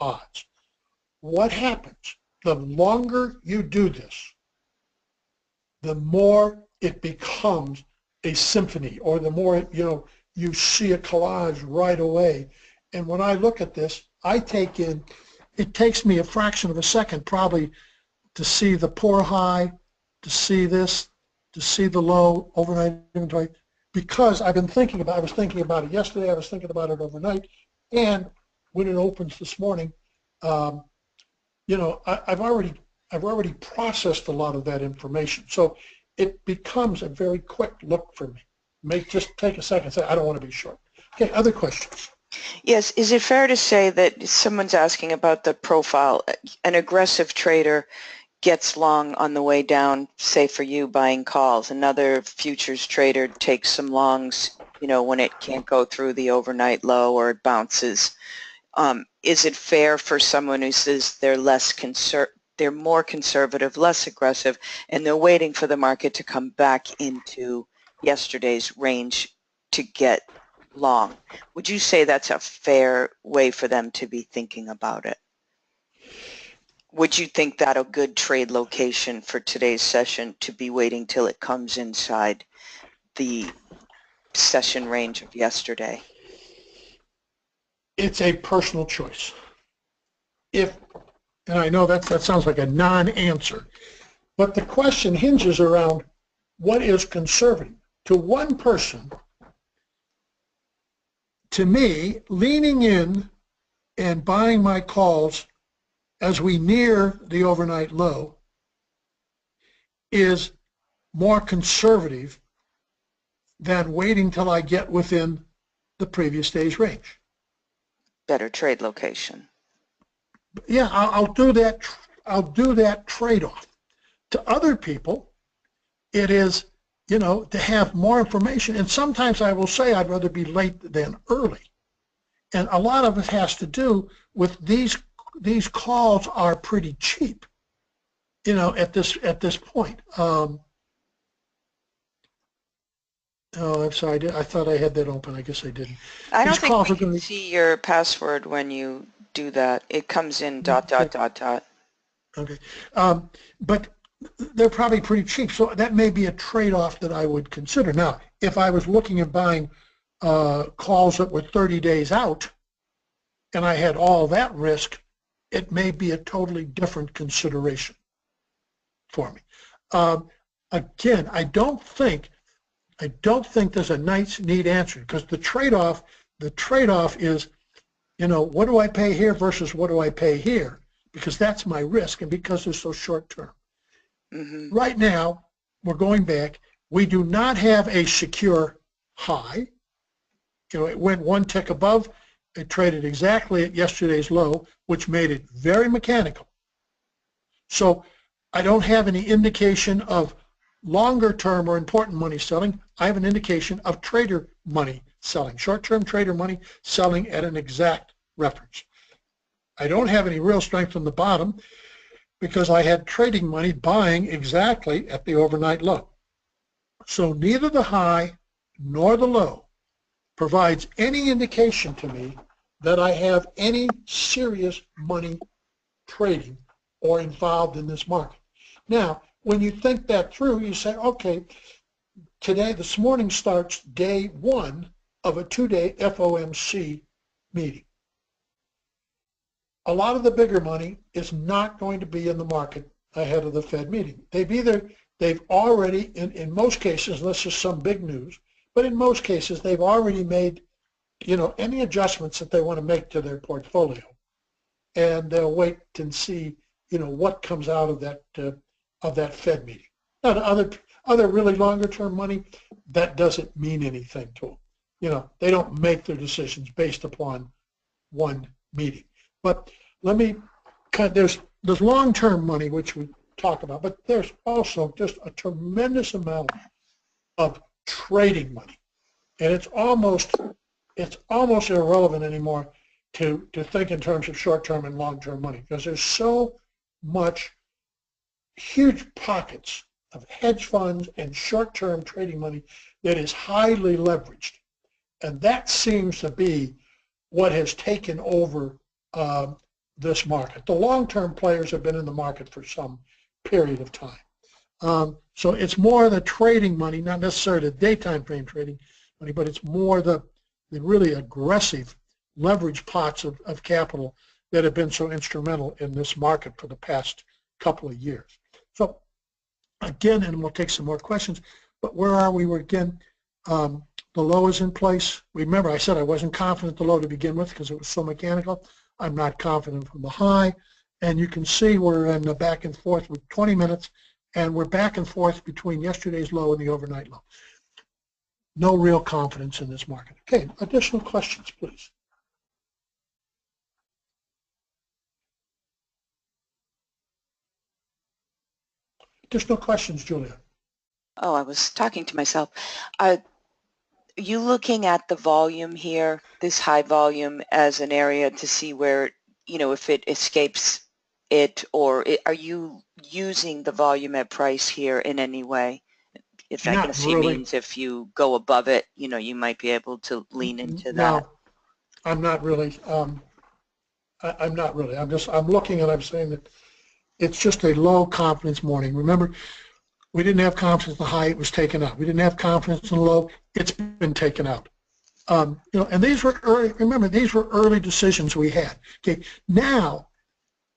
odds. What happens? The longer you do this, the more it becomes a symphony, or the more you see a collage right away. And when I look at this, it takes me a fraction of a second probably to see the poor high, to see this, to see the low overnight inventory, because I was thinking about it yesterday, I was thinking about it overnight, and when it opens this morning, I've already processed a lot of that information. So it becomes a very quick look for me. Just take a second and say, I don't want to be short. Okay, other questions? Yes, is it fair to say that someone's asking about the profile? An aggressive trader gets long on the way down, say for you, buying calls. Another futures trader takes some longs, when it can't go through the overnight low or it bounces. Is it fair for someone who says they're more conservative, less aggressive, and they're waiting for the market to come back into yesterday's range to get long? Would you say that's a fair way for them to be thinking about it? Would you think that a good trade location for today's session to be waiting till it comes inside the session range of yesterday? It's a personal choice. And I know that sounds like a non-answer, but the question hinges around what is conservative. To one person, to me, leaning in and buying my calls as we near the overnight low is more conservative than waiting till I get within the previous day's range. Better trade location. Yeah, I'll do that. I'll do that trade-off. To other people, it is, to have more information. And sometimes I will say I'd rather be late than early. And a lot of it has to do with these calls are pretty cheap, at this point. Oh, I'm sorry. I thought I had that open. I guess I didn't. I don't These think calls we are going can to see your password when you do that. It comes in ... Okay. Okay. But they're probably pretty cheap. So that may be a trade-off that I would consider. Now, if I was looking at buying calls that were 30 days out and I had all that risk, it may be a totally different consideration for me. Again, I don't think there's a nice, neat answer, because the trade-off is, what do I pay here versus what do I pay here? Because that's my risk, and because they're so short term. Mm-hmm. Right now, we're going back. We do not have a secure high. It went one tick above. It traded exactly at yesterday's low, which made it very mechanical. So I don't have any indication of longer term or important money selling. I have an indication of trader money selling, short-term trader money selling at an exact reference. I don't have any real strength on the bottom because I had trading money buying exactly at the overnight low. So neither the high nor the low provides any indication to me that I have any serious money trading or involved in this market. Now, when you think that through, you say, okay, this morning starts day one of a 2-day FOMC meeting. A lot of the bigger money is not going to be in the market ahead of the Fed meeting. They've already, in most cases, unless there's some big news, but in most cases, they've already made, any adjustments that they want to make to their portfolio. And they'll wait and see, what comes out of that Fed meeting. Now, to other really longer term money, that doesn't mean anything to them. They don't make their decisions based upon one meeting. But there's long-term money, which we talk about, but there's also just a tremendous amount of trading money. And it's almost irrelevant anymore to think in terms of short-term and long-term money, because there's so much huge pockets of hedge funds and short-term trading money that is highly leveraged. And that seems to be what has taken over this market. The long-term players have been in the market for some period of time. So it's more the trading money, not necessarily the daytime frame trading money, but it's more the really aggressive leverage pots of capital that have been so instrumental in this market for the past couple of years. So again, and we'll take some more questions, but where are we? Again, the low is in place. Remember, I said I wasn't confident the low to begin with because it was so mechanical. I'm not confident from the high. And you can see we're in the back and forth with 20 minutes, and we're back and forth between yesterday's low and the overnight low. No real confidence in this market. Okay, additional questions, please. Additional questions, Julia? Oh, I was talking to myself. You looking at the volume here, this high volume, as an area to see where, if it escapes it, or are you using the volume at price here in any way? If I guess he means if you go above it, you might be able to lean into that. No, I'm not really. I'm not really. I'm looking and I'm saying that it's just a low confidence morning. Remember, we didn't have confidence in the high, it was taken out. We didn't have confidence in the low, it's been taken out. And these were early, remember, these were early decisions we had. Okay, now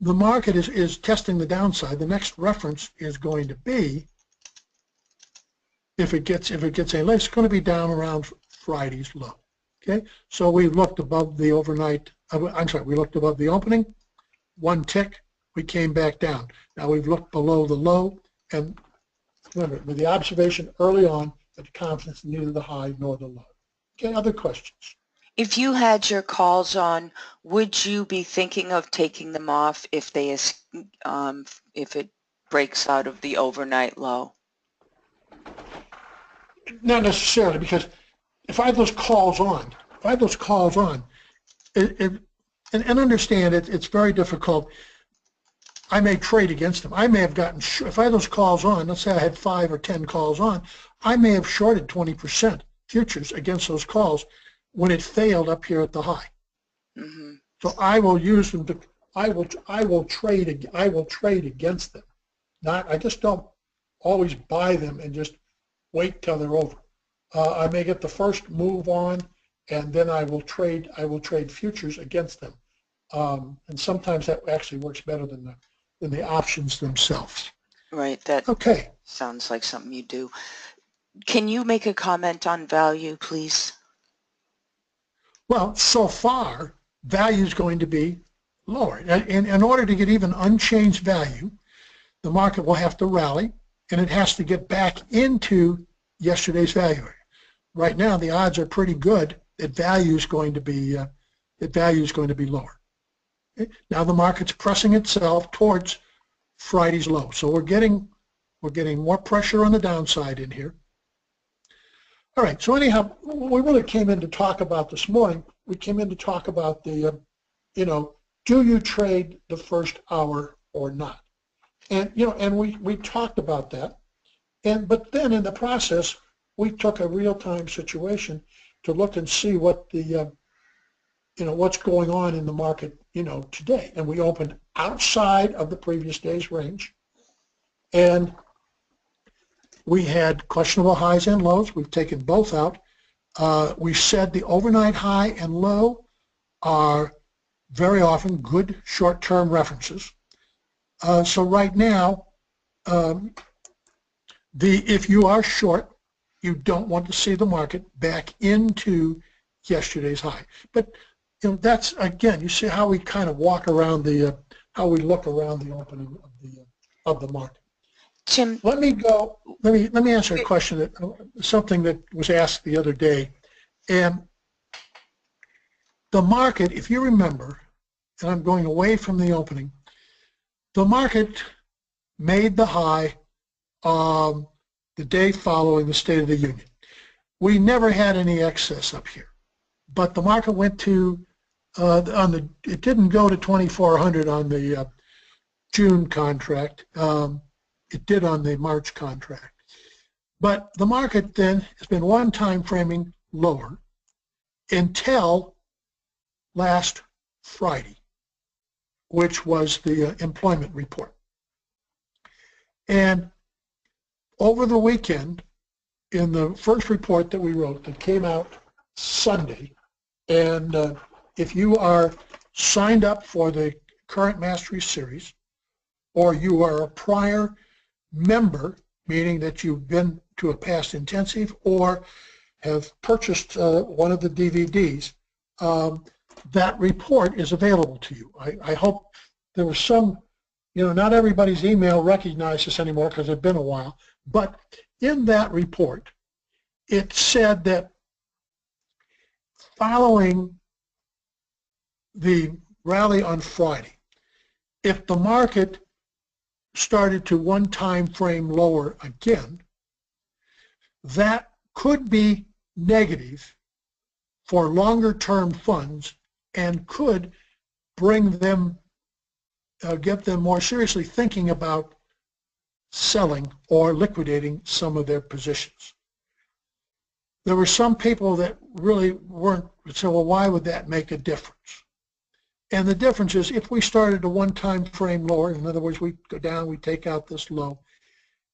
the market is testing the downside. The next reference is going to be, if it gets any less, it's going to be down around Friday's low. Okay, so we looked above the overnight, we looked above the opening, one tick, we came back down. Now we've looked below the low, and remember, with the observation early on that the confidence in neither the high nor the low. Okay, other questions? If you had your calls on, would you be thinking of taking them off if if it breaks out of the overnight low? Not necessarily, because if I have those calls on, and understand it's very difficult. I may trade against them. I may have gotten, if I had those calls on, let's say I had 5 or 10 calls on, I may have shorted 20% futures against those calls when it failed up here at the high. Mm-hmm. So I will use them to, I will trade against them. I just don't always buy them and just wait till they're over. I may get the first move on, and then I will trade futures against them. And sometimes that actually works better than the options themselves. Right, that Okay. sounds like something you do. Can you make a comment on value, please? Well, so far, value is going to be lower. In order to get even unchanged value, the market will have to rally, and it has to get back into yesterday's value area. Right now, the odds are pretty good that value is going to be lower. Okay? Now the market's pressing itself towards Friday's low, so we're getting more pressure on the downside in here. All right, so anyhow, we really came in to talk about this morning. We came in to talk about the, do you trade the first hour or not? And we talked about that. But then in the process, we took a real-time situation to look and see what the, what's going on in the market, today. And we opened outside of the previous day's range, and we had questionable highs and lows. We've taken both out. We said the overnight high and low are very often good short-term references. So right now, if you are short, you don't want to see the market back into yesterday's high. But that's, again, you see how we kind of walk around how we look around the opening of the market. Tim, let me answer a question something that was asked the other day. And the market, if you remember, and I'm going away from the opening, the market made the high the day following the State of the Union. We never had any excess up here, but the market went to it didn't go to 2,400 on the June contract. It did on the March contract. But the market then has been one time framing lower until last Friday, which was the employment report. And over the weekend, in the first report that we wrote that came out Sunday, and if you are signed up for the current Mastery Series, or you are a prior member, meaning that you've been to a past intensive or have purchased one of the DVDs, that report is available to you. I hope there was some, not everybody's email recognizes this anymore because it's been a while, but in that report, it said that following the rally on Friday, if the market started to one time frame lower again, that could be negative for longer term funds and could bring them, get them more seriously thinking about selling or liquidating some of their positions. There were some people that really weren't, so well, why would that make a difference? And the difference is if we started a one-time frame lower, in other words, we go down, we take out this low,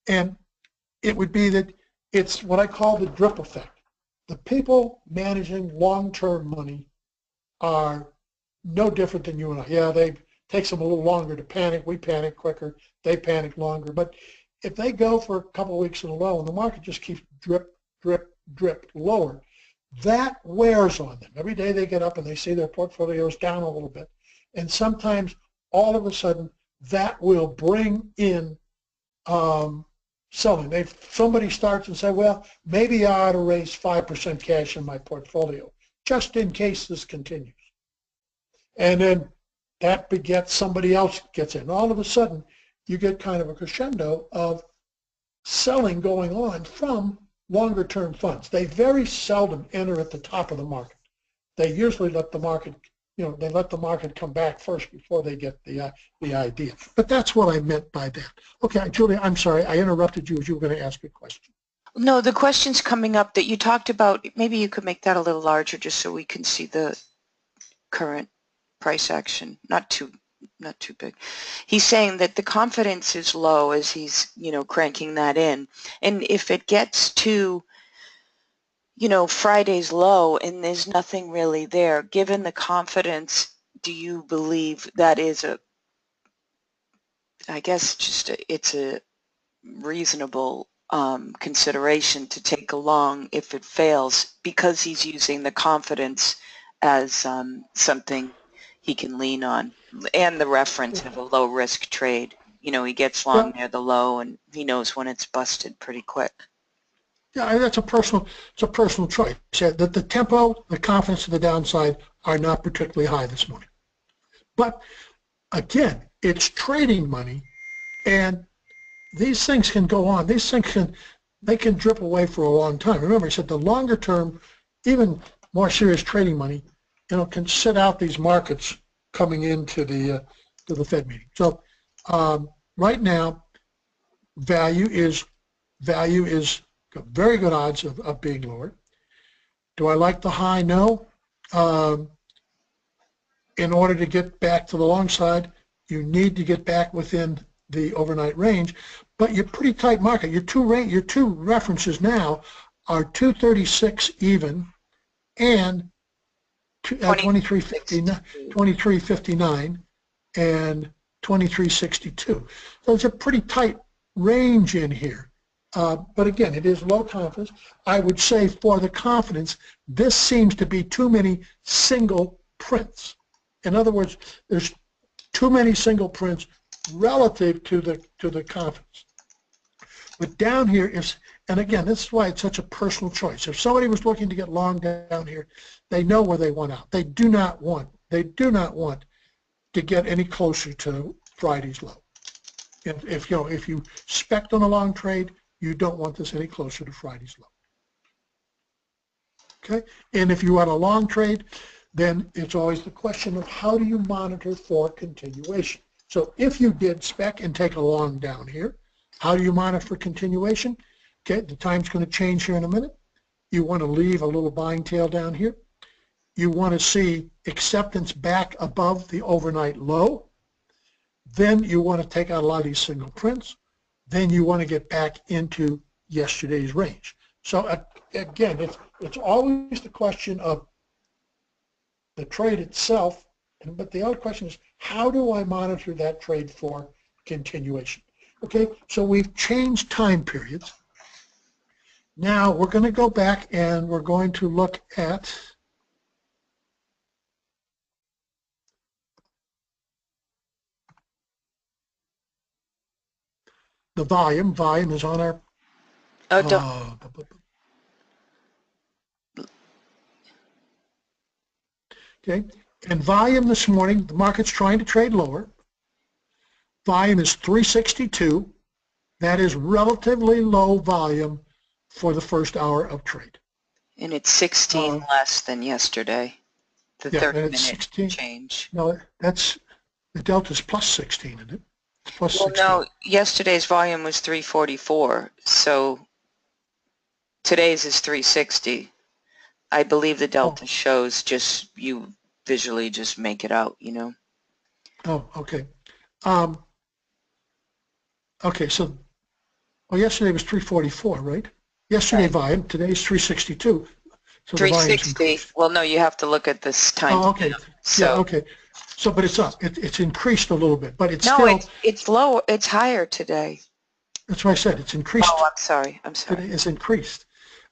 and it would be that it's what I call the drip effect. The people managing long-term money are no different than you and I. Yeah, they takes them a little longer to panic. We panic quicker. They panic longer. But if they go for a couple of weeks in a row and the market just keeps drip, drip, drip lower, that wears on them. Every day they get up and they see their portfolios down a little bit. And sometimes all of a sudden that will bring in selling. Somebody starts and say, well, maybe I ought to raise 5% cash in my portfolio just in case this continues. And then that begets somebody else gets in. All of a sudden, you get kind of a crescendo of selling going on from longer term funds. They very seldom enter at the top of the market. They usually let the market, they let the market come back first before they get the idea. But that's what I meant by that. Okay, Julia, I'm sorry, I interrupted you as you were going to ask a question. No, the question's coming up that you talked about. Maybe you could make that a little larger just so we can see the current price action. Not too big. He's saying that the confidence is low as he's, cranking that in. And if it gets to, Friday's low and there's nothing really there, given the confidence, do you believe that is it's a reasonable consideration to take along if it fails because he's using the confidence as something he can lean on and the reference of a low risk trade. He gets long near the low and he knows when it's busted pretty quick. Yeah, that's a personal choice. The tempo, the confidence to the downside are not particularly high this morning. But again, it's trading money, and these things can go on. These things can drip away for a long time. Remember, I said the longer term, even more serious trading money, can sit out these markets coming into the Fed meeting. So right now, value is got very good odds of being lowered. Do I like the high? No. In order to get back to the long side, you need to get back within the overnight range, but you're pretty tight market. Your two references now are 236 even and 2359 and 2362. So it's a pretty tight range in here. But again, it is low confidence. I would say for the confidence, this seems to be too many single prints. In other words, there's too many single prints relative to the confidence. But down here is, and again, this is why it's such a personal choice. If somebody was looking to get long down here, they know where they want out. They do not want to get any closer to Friday's low. If you spect on a long trade, you don't want this any closer to Friday's low. Okay, and if you want a long trade, then it's always the question of how do you monitor for continuation. So if you did spec and take a long down here, how do you monitor for continuation? Okay, the time's going to change here in a minute. You want to leave a little buying tail down here. You want to see acceptance back above the overnight low. Then you want to take out a lot of these single prints. Then you want to get back into yesterday's range. So again, it's always the question of the trade itself, but the other question is, how do I monitor that trade for continuation? Okay, so we've changed time periods. Now we're going to go back and we're going to look at the volume. Volume is on our okay, and volume this morning, the market's trying to trade lower. Volume is 362. That is relatively low volume for the first hour of trade. And it's 16 less than yesterday, the 30-minute change. No, that's, the delta's plus 16, isn't it? It's plus well, 16. No, yesterday's volume was 344, so today's is 360. I believe the delta shows just you visually just make it out, you know. Oh, okay. Okay, so, well, yesterday was 344, right? Yesterday Right. volume, today's 362, so the volume's 360. increased. Well, no, you have to look at this time Oh, okay. stamp. Yeah, So okay. So, but it's up. It's increased a little bit, but it's no, still, it's lower. It's higher today. that's what I said, it's Oh, increased. I'm sorry. I'm sorry. Today it's increased.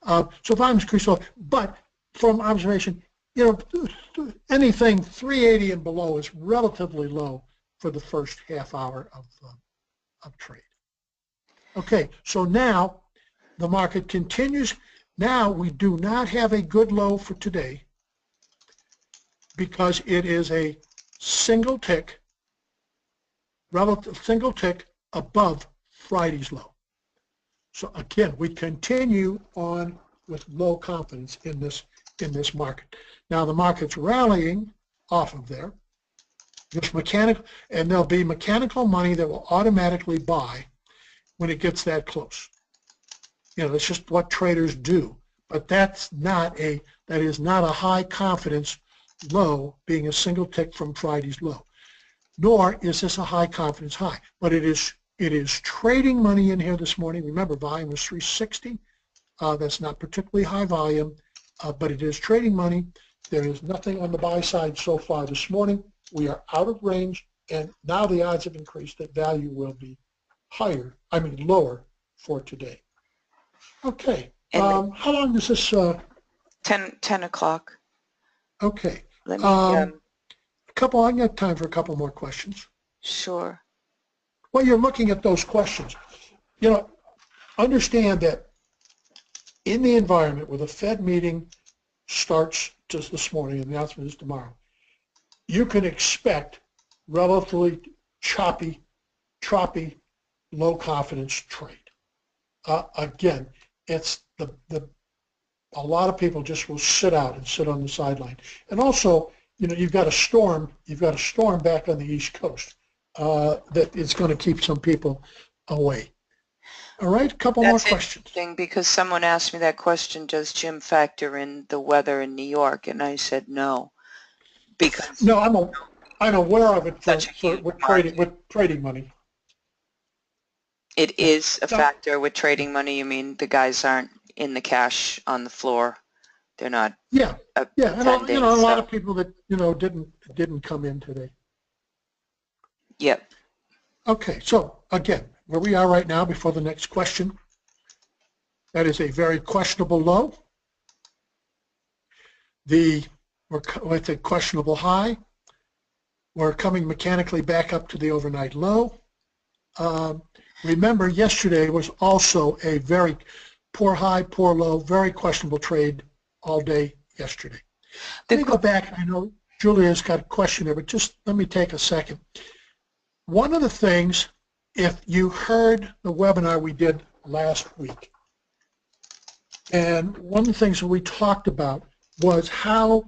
So volume's increased, but from observation, you know, anything 380 and below is relatively low for the first half hour of trade. Okay, so now the market continues. Now we do not have a good low for today because it is a single tick, relative single tick above Friday's low. So again, we continue on with low confidence in this market. Now the market's rallying off of there. There's mechanical, and there'll be mechanical money that will automatically buy when it gets that close. You know, that's just what traders do. But that is not a high confidence low, being a single tick from Friday's low. Nor is this a high confidence high. But it is trading money in here this morning. Remember, volume was 360. That's not particularly high volume, but it is trading money. There is nothing on the buy side so far this morning. We are out of range, and now the odds have increased that value will be lower for today. Okay. And How long does this? 10 o'clock. Okay. Let me. I got time for a couple more questions. Sure. While you're looking at those questions, you know, understand that in the environment where the Fed meeting starts just this morning, and the announcement is tomorrow, you can expect relatively choppy, low confidence trade. Again, it's a lot of people just will sit out and sit on the sideline. And also, you know, you've got a storm back on the East Coast that is going to keep some people away. All right, a couple more That's questions. interesting because someone asked me that question, does Jim factor in the weather in New York? And I said no, because No, I'm aware of it such a huge market. with trading money. It Yeah. is a No, factor with trading money. You mean the guys aren't in the cash on the floor? They're not yeah, and attending. a lot So, of people that didn't come in today. yep. Okay, so again, where we are right now before the next question, that is a very questionable low. With a questionable high, we're coming mechanically back up to the overnight low. Remember, yesterday was also a very poor high, poor low, very questionable trade all day yesterday. Let me go back. I know Julia's got a question there, but just let me take a second. One of the things, if you heard the webinar we did last week, and one of the things that we talked about was how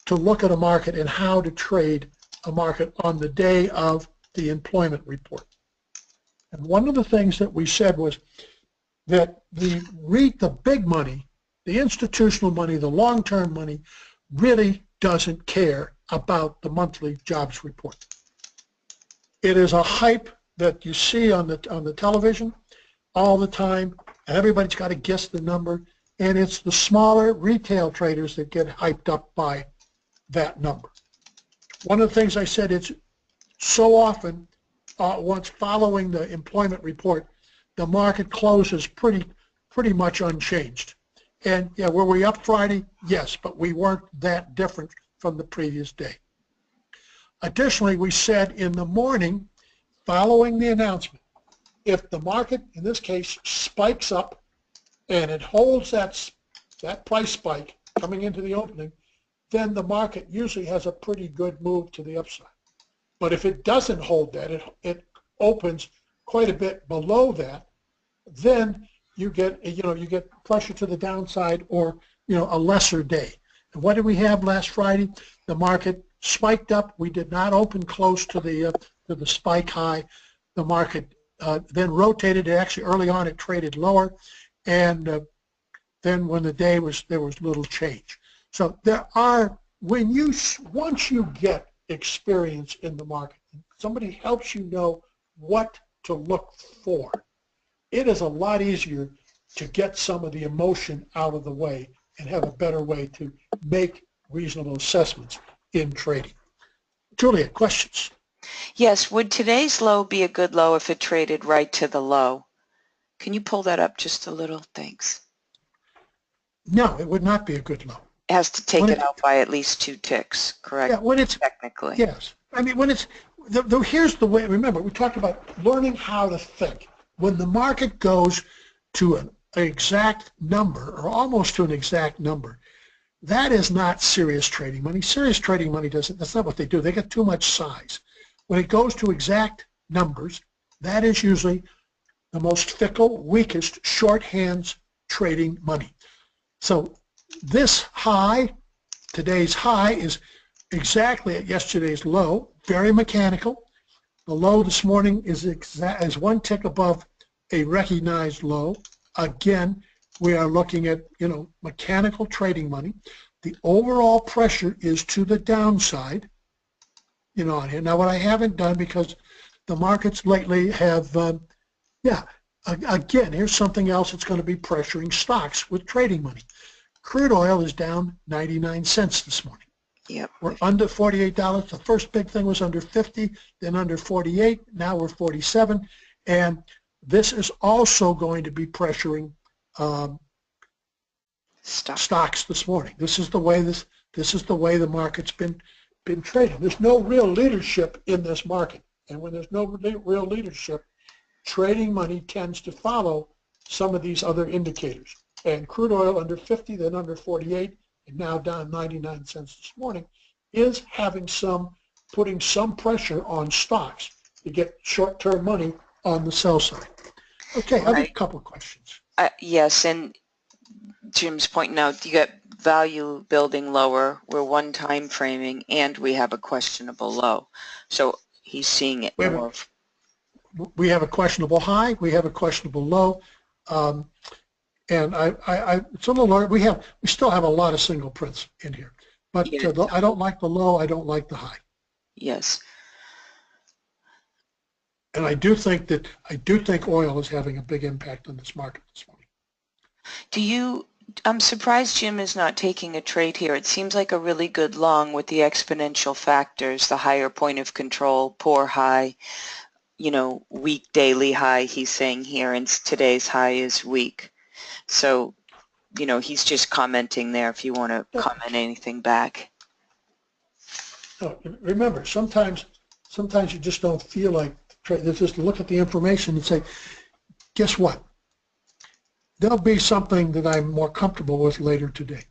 to look at a market and how to trade a market on the day of the employment report. And one of the things that we said was that the big money, the institutional money, the long-term money, really doesn't care about the monthly jobs report. It is a hype that you see on the television all the time, and everybody's got to guess the number, and it's the smaller retail traders that get hyped up by that number. One of the things I said, it's so often, once following the employment report, the market closes pretty much unchanged. And yeah, were we up Friday? Yes, but we weren't that different from the previous day. Additionally, we said in the morning, following the announcement, if the market, in this case, spikes up and it holds that price spike coming into the opening, then the market usually has a pretty good move to the upside. But if it doesn't hold that, it opens quite a bit below that, then you get pressure to the downside, or a lesser day. And what did we have last Friday? The market spiked up. We did not open close to the spike high. The market then rotated. Actually, early on, it traded lower, and then when the day was, there was little change. So there are once you get experience in the market, somebody helps you know what to look for, it is a lot easier to get some of the emotion out of the way and have a better way to make reasonable assessments in trading. Julia, questions? Yes, would today's low be a good low if it traded right to the low? Can you pull that up just a little? Thanks. No, it would not be a good low. It has to take it out by at least 2 ticks, correct? Yeah, when it's technically. Yes. I mean, when it's here's the way. Remember, we talked about learning how to think. When the market goes to an exact number or almost to an exact number, that is not serious trading money. Serious trading money doesn't. That's not what they do. They get too much size. When it goes to exact numbers, that is usually the most fickle, weakest, short hands trading money. So this high, today's high, is exactly at yesterday's low, very mechanical. The low this morning is 1 tick above a recognized low. Again, we are looking at, mechanical trading money. The overall pressure is to the downside, on here. Now, what I haven't done, because the markets lately have, again, here's something else that's going to be pressuring stocks with trading money. Crude oil is down 99 cents this morning. Yep. We're under $48. The first big thing was under 50, then under 48. Now we're 47, and this is also going to be pressuring stocks this morning. This is the way the market's been trading. There's no real leadership in this market, and when there's no real leadership, trading money tends to follow some of these other indicators. And crude oil under 50, then under 48, and now down 99 cents this morning, is putting some pressure on stocks to get short-term money on the sell side. Okay, I have a couple of questions. Yes, and Jim's pointing out you got value building lower, we're one time framing, and we have a questionable low. So he's seeing it more. We have a questionable high, we have a questionable low, and it's a little. We still have a lot of single prints in here, but I don't like the low, I don't like the high. Yes. And I do think oil is having a big impact on this market this morning. I'm surprised Jim is not taking a trade here. It seems like a really good long with the exponential factors, the higher point of control, poor high, weak daily high, he's saying here, and today's high is weak. So, he's just commenting there if you want to comment anything back. No, remember, sometimes you just don't feel like just look at the information and say, guess what? There'll be something that I'm more comfortable with later today.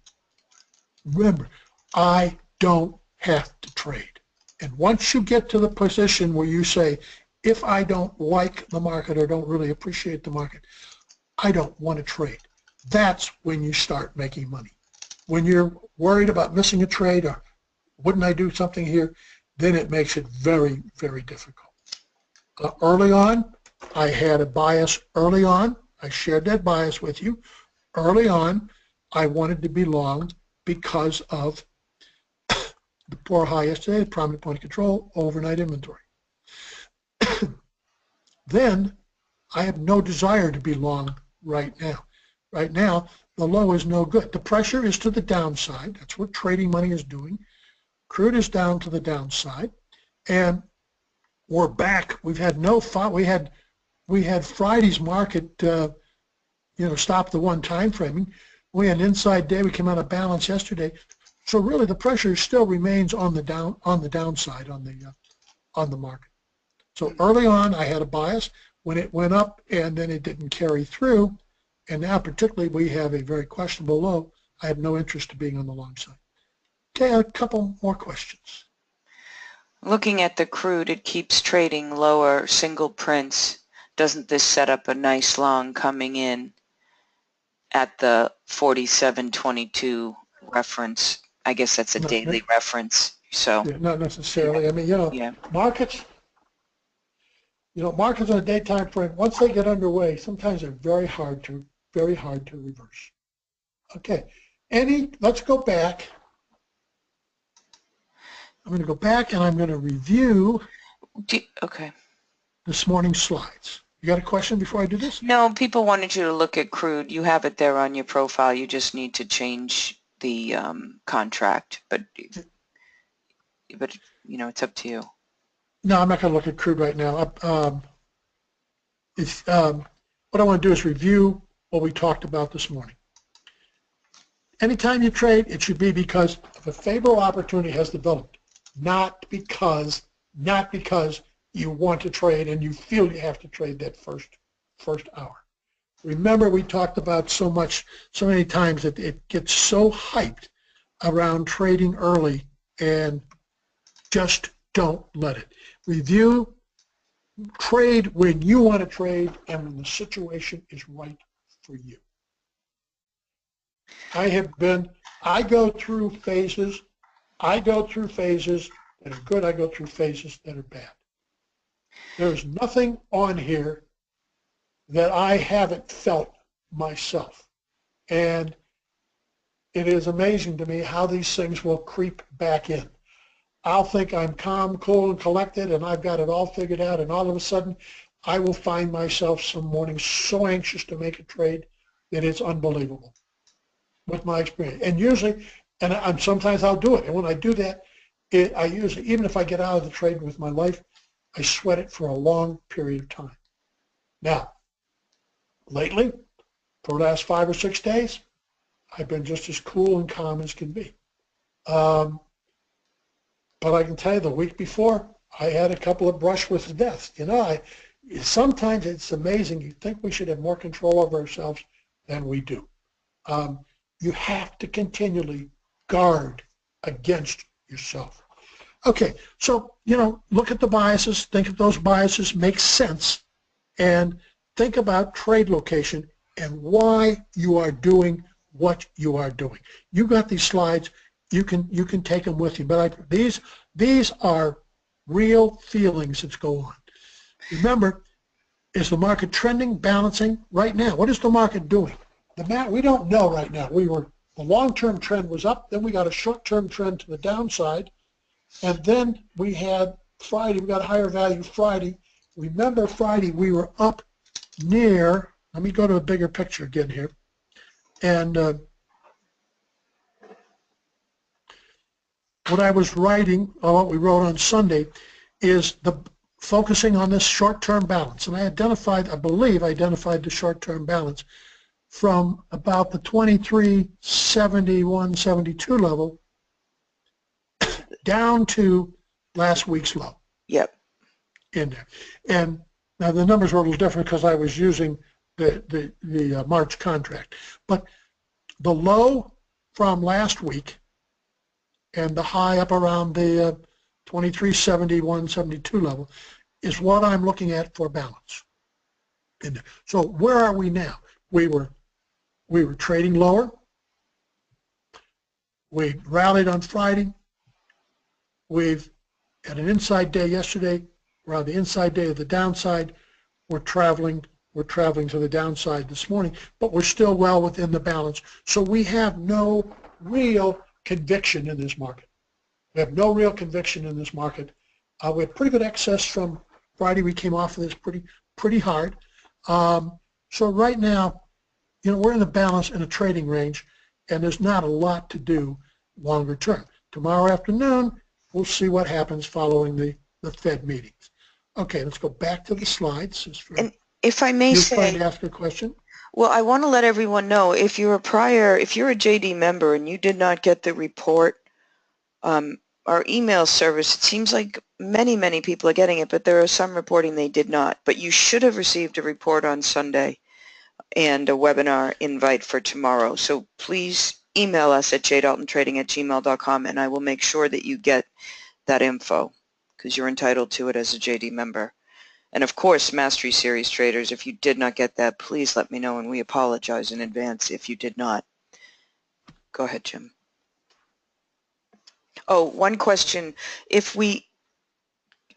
Remember, I don't have to trade. And once you get to the position where you say, if I don't like the market or don't really appreciate the market, I don't want to trade. That's when you start making money. When you're worried about missing a trade or wouldn't I do something here, then it makes it very, very difficult. Early on, I had a bias early on. I shared that bias with you. Early on, I wanted to be long because of the poor high yesterday, the prominent point of control, overnight inventory. Then I have no desire to be long right now. Right now, the low is no good. The pressure is to the downside. That's what trading money is doing. Crude is down to the downside, and we're back. We've had no fun. We had Friday's market, stop the one time framing. We had an inside day. We came out of balance yesterday. So really, the pressure still remains on the downside on the market. So early on, I had a bias. When it went up and then it didn't carry through, and now particularly we have a very questionable low, I have no interest in being on the long side. Okay, a couple more questions. Looking at the crude, it keeps trading lower single prints. Doesn't this set up a nice long coming in at the 47.22 reference? I guess that's a daily reference. So not necessarily. I mean, markets. Markets on a daytime frame, once they get underway, sometimes they're very hard to reverse. Okay, let's go back I'm going to go back and I'm going to review Okay. this morning's slides. You got a question before I do this? No, people wanted you to look at crude. You have it there on your profile. You just need to change the contract, but you know, it's up to you. No, I'm not going to look at crude right now. What I want to do is review what we talked about this morning. Anytime you trade, it should be because of a favorable opportunity has developed, not because you want to trade and you feel you have to trade that first hour. Remember, we talked about so many times that it gets so hyped around trading early, and just don't let it. Review, trade when you want to trade and when the situation is right for you. I go through phases that are good, I go through phases that are bad. There's nothing on here that I haven't felt myself. And it is amazing to me how these things will creep back in. I'll think I'm calm, cool, and collected, and I've got it all figured out, and all of a sudden, I will find myself some mornings so anxious to make a trade that it's unbelievable with my experience. And usually, and sometimes I'll do it, and when I do that, I usually, even if I get out of the trade with my life, I sweat it for a long period of time. Now, lately, for the last 5 or 6 days, I've been just as cool and calm as can be. But I can tell you the week before, I had a couple of brush with death. You know, sometimes it's amazing. You think we should have more control over ourselves than we do. You have to continually guard against yourself. Okay, so, you know, look at the biases, think if those biases make sense, and think about trade location and why you are doing what you are doing. You got these slides, you can take them with you, but these are real feelings that go on. Remember, is the market trending, balancing? Right now, what is the market doing? We don't know right now. The long-term trend was up, then we got a short-term trend to the downside, and then we had Friday, we got higher value Friday. Remember Friday, we were up near, let me go to a bigger picture again here, and what I was writing, or what we wrote on Sunday, is focusing on this short-term balance, and I believe I identified the short-term balance from about the 23.71, 72 level down to last week's low. Yep. In there. And now the numbers were a little different because I was using the March contract. But the low from last week and the high up around the 23.71, 72 level is what I'm looking at for balance. In there. So where are we now? We were trading lower. We rallied on Friday. We've had an inside day yesterday. We're on the inside day of the downside. We're traveling to the downside this morning, but we're still well within the balance. So we have no real conviction in this market. We have no real conviction in this market. We have pretty good excess from Friday. We came off of this pretty hard. So right now, you know, we're in the balance in a trading range, and there's not a lot to do longer term. Tomorrow afternoon, we'll see what happens following the Fed meetings. Okay, let's go back to the slides. And if I may say, trying to ask a question? Well, I want to let everyone know if you're a JD member and you did not get the report, our email service, it seems like many people are getting it, but there are some reporting they did not. But you should have received a report on Sunday and a webinar invite for tomorrow. So please email us at jdaltontrading@gmail.com, and I will make sure that you get that info because you're entitled to it as a JD member. And of course, Mastery Series traders, if you did not get that, please let me know, and we apologize in advance if you did not. Go ahead, Jim. Oh, one question. If we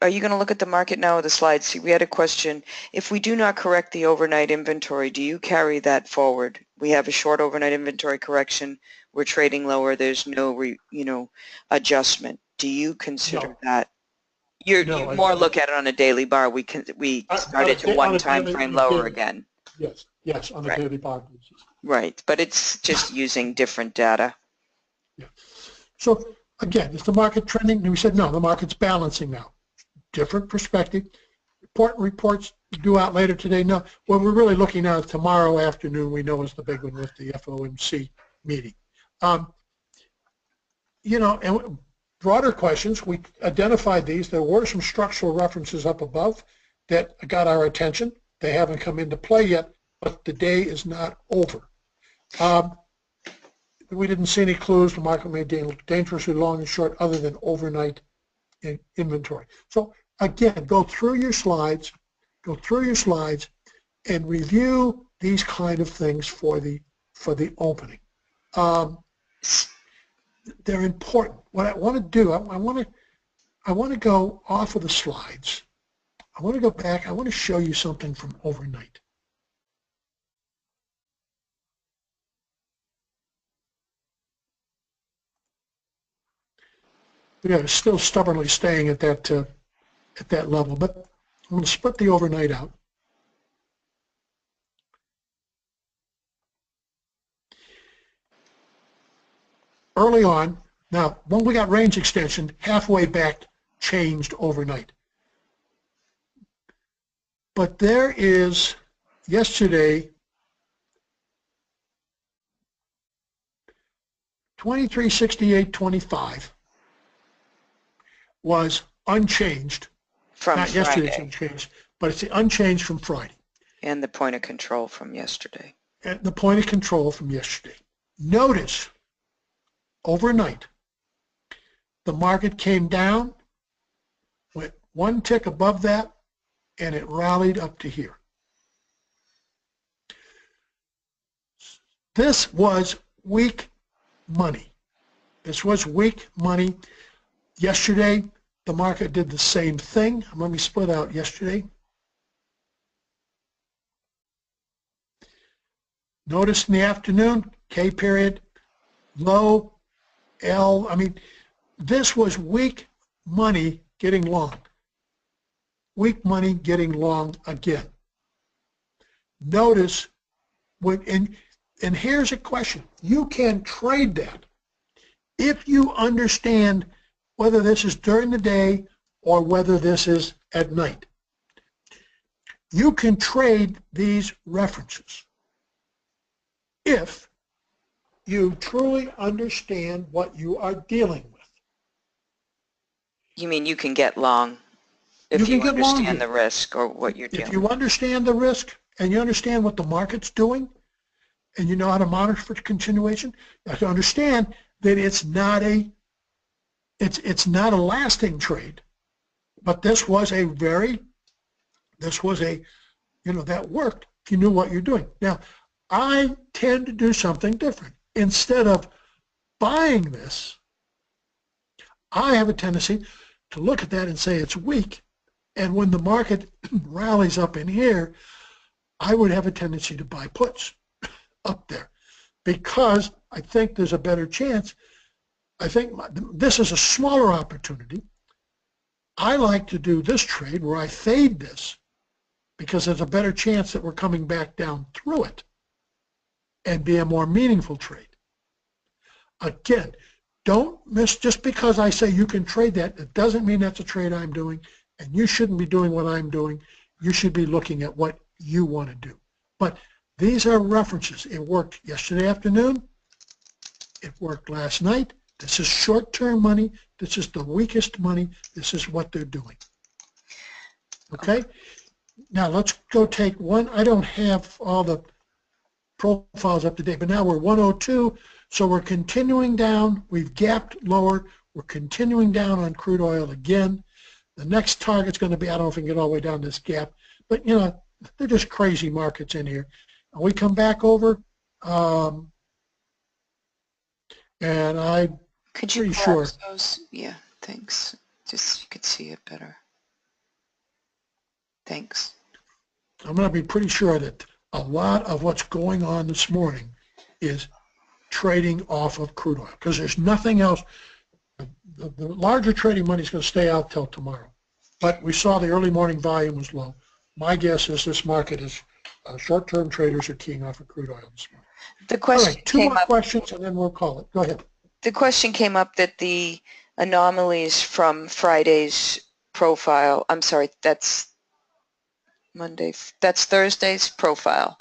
are you going to look at the market now or the slides? See, we had a question. If we do not correct the overnight inventory, do you carry that forward? We have a short overnight inventory correction. We're trading lower. There's no, adjustment. Do you consider No, that? You no, more look at it on a daily bar. We started to one time frame lower again. yes, on a Right. daily bar basis. Right, but it's just using different data. Yeah. So again, is the market trending? And we said, no, the market's balancing now. Different perspective. Reports due out later today. No, what we're really looking at tomorrow afternoon, we know is the big one with the FOMC meeting. And broader questions, we identified these. There were some structural references up above that got our attention. They haven't come into play yet, but the day is not over. We didn't see any clues the market may be dangerously long and short other than overnight inventory. So again, go through your slides and review these kind of things for the opening. They're important. What I want to do, I want to go off of the slides. I want to go back. I want to show you something from overnight. Yeah, still stubbornly staying at that level, but I'm going to split the overnight out. Early on, now when we got range extension, halfway back changed overnight. But there is yesterday 2368.25 was unchanged. From Not Friday. yesterday's unchanged, but it's unchanged from Friday. And the point of control from yesterday. And the point of control from yesterday. Notice overnight the market came down, went one tick above that, and it rallied up to here. This was weak money. This was weak money. Yesterday, the market did the same thing. Let me split out yesterday. Notice in the afternoon, K period, low, L. I mean, this was weak money getting long. Weak money getting long again. Notice, and here's a question. You can trade that if you understand whether this is during the day or whether this is at night. You can trade these references if you truly understand what you are dealing with. You mean you can get long if you understand the risk or what you're dealing with? If you understand the risk and you understand what the market's doing and you know how to monitor for continuation, you have to understand that it's not a lasting trade, but this was that worked if you knew what you're doing. Now, I tend to do something different. Instead of buying this, I have a tendency to look at that and say it's weak. And when the market rallies up in here, I would have a tendency to buy puts up there because I think there's a better chance. I think this is a smaller opportunity. I like to do this trade where I fade this because there's a better chance that we're coming back down through it and be a more meaningful trade. Again, don't miss, just because I say you can trade that, it doesn't mean that's a trade I'm doing, and you shouldn't be doing what I'm doing. You should be looking at what you want to do. But these are references. It worked yesterday afternoon. It worked last night. This is short-term money. This is the weakest money. This is what they're doing. Okay? Now let's go take one. I don't have all the profiles up to date, but now we're 102, so we're continuing down. We've gapped lower. We're continuing down on crude oil again. The next target's going to be, I don't know if we can get all the way down this gap, but you know, they're just crazy markets in here. And we come back over, and I'm Could you pretty sure. Those? Yeah, thanks. Just you could see it better. Thanks. I'm going to be pretty sure that a lot of what's going on this morning is trading off of crude oil because there's nothing else. The larger trading money is going to stay out till tomorrow. But we saw the early morning volume was low. My guess is this market is short-term traders are keying off of crude oil this morning. The All question right, two came more up. questions and then we'll call it. Go ahead. The question came up that the anomalies from Friday's profile, I'm sorry, that's Monday, that's Thursday's profile.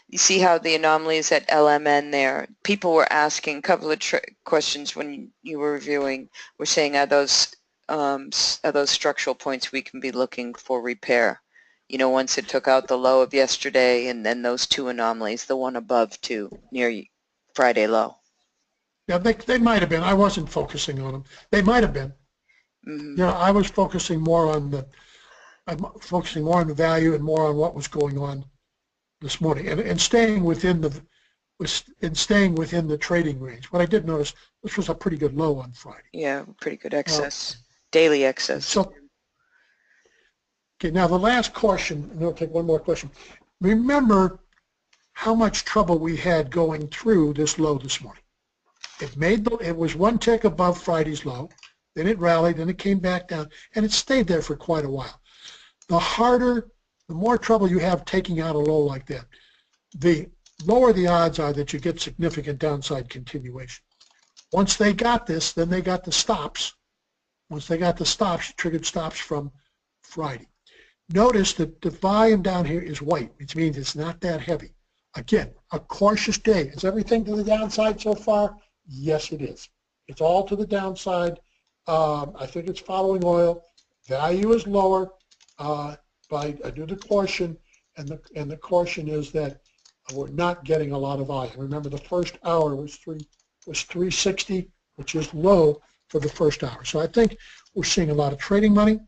You see how the anomalies at LMN there, people were asking a couple of questions when you were reviewing, were saying are those structural points we can be looking for repair? You know, once it took out the low of yesterday and then those two anomalies, the one above too, near Friday low. Yeah, they might have been. I wasn't focusing on them. They might have been. Mm-hmm. You know, I was focusing more on the value and more on what was going on this morning and staying within the trading range. What I did notice, this was a pretty good low on Friday. Yeah, pretty good excess, daily excess. So, okay, now the last question, and I'll take one more question. Remember how much trouble we had going through this low this morning. It was one tick above Friday's low, then it rallied, then it came back down, and it stayed there for quite a while. The more trouble you have taking out a low like that, the lower the odds are that you get significant downside continuation. Once they got this, then they got the stops. Once they got the stops, you triggered stops from Friday. Notice that the volume down here is white, which means it's not that heavy. Again, a cautious day. Is everything to the downside so far? Yes, it is. It's all to the downside. I think it's following oil. Value is lower, but I do the caution, and the caution is that we're not getting a lot of volume. Remember, the first hour was 360, which is low for the first hour. So I think we're seeing a lot of trading money.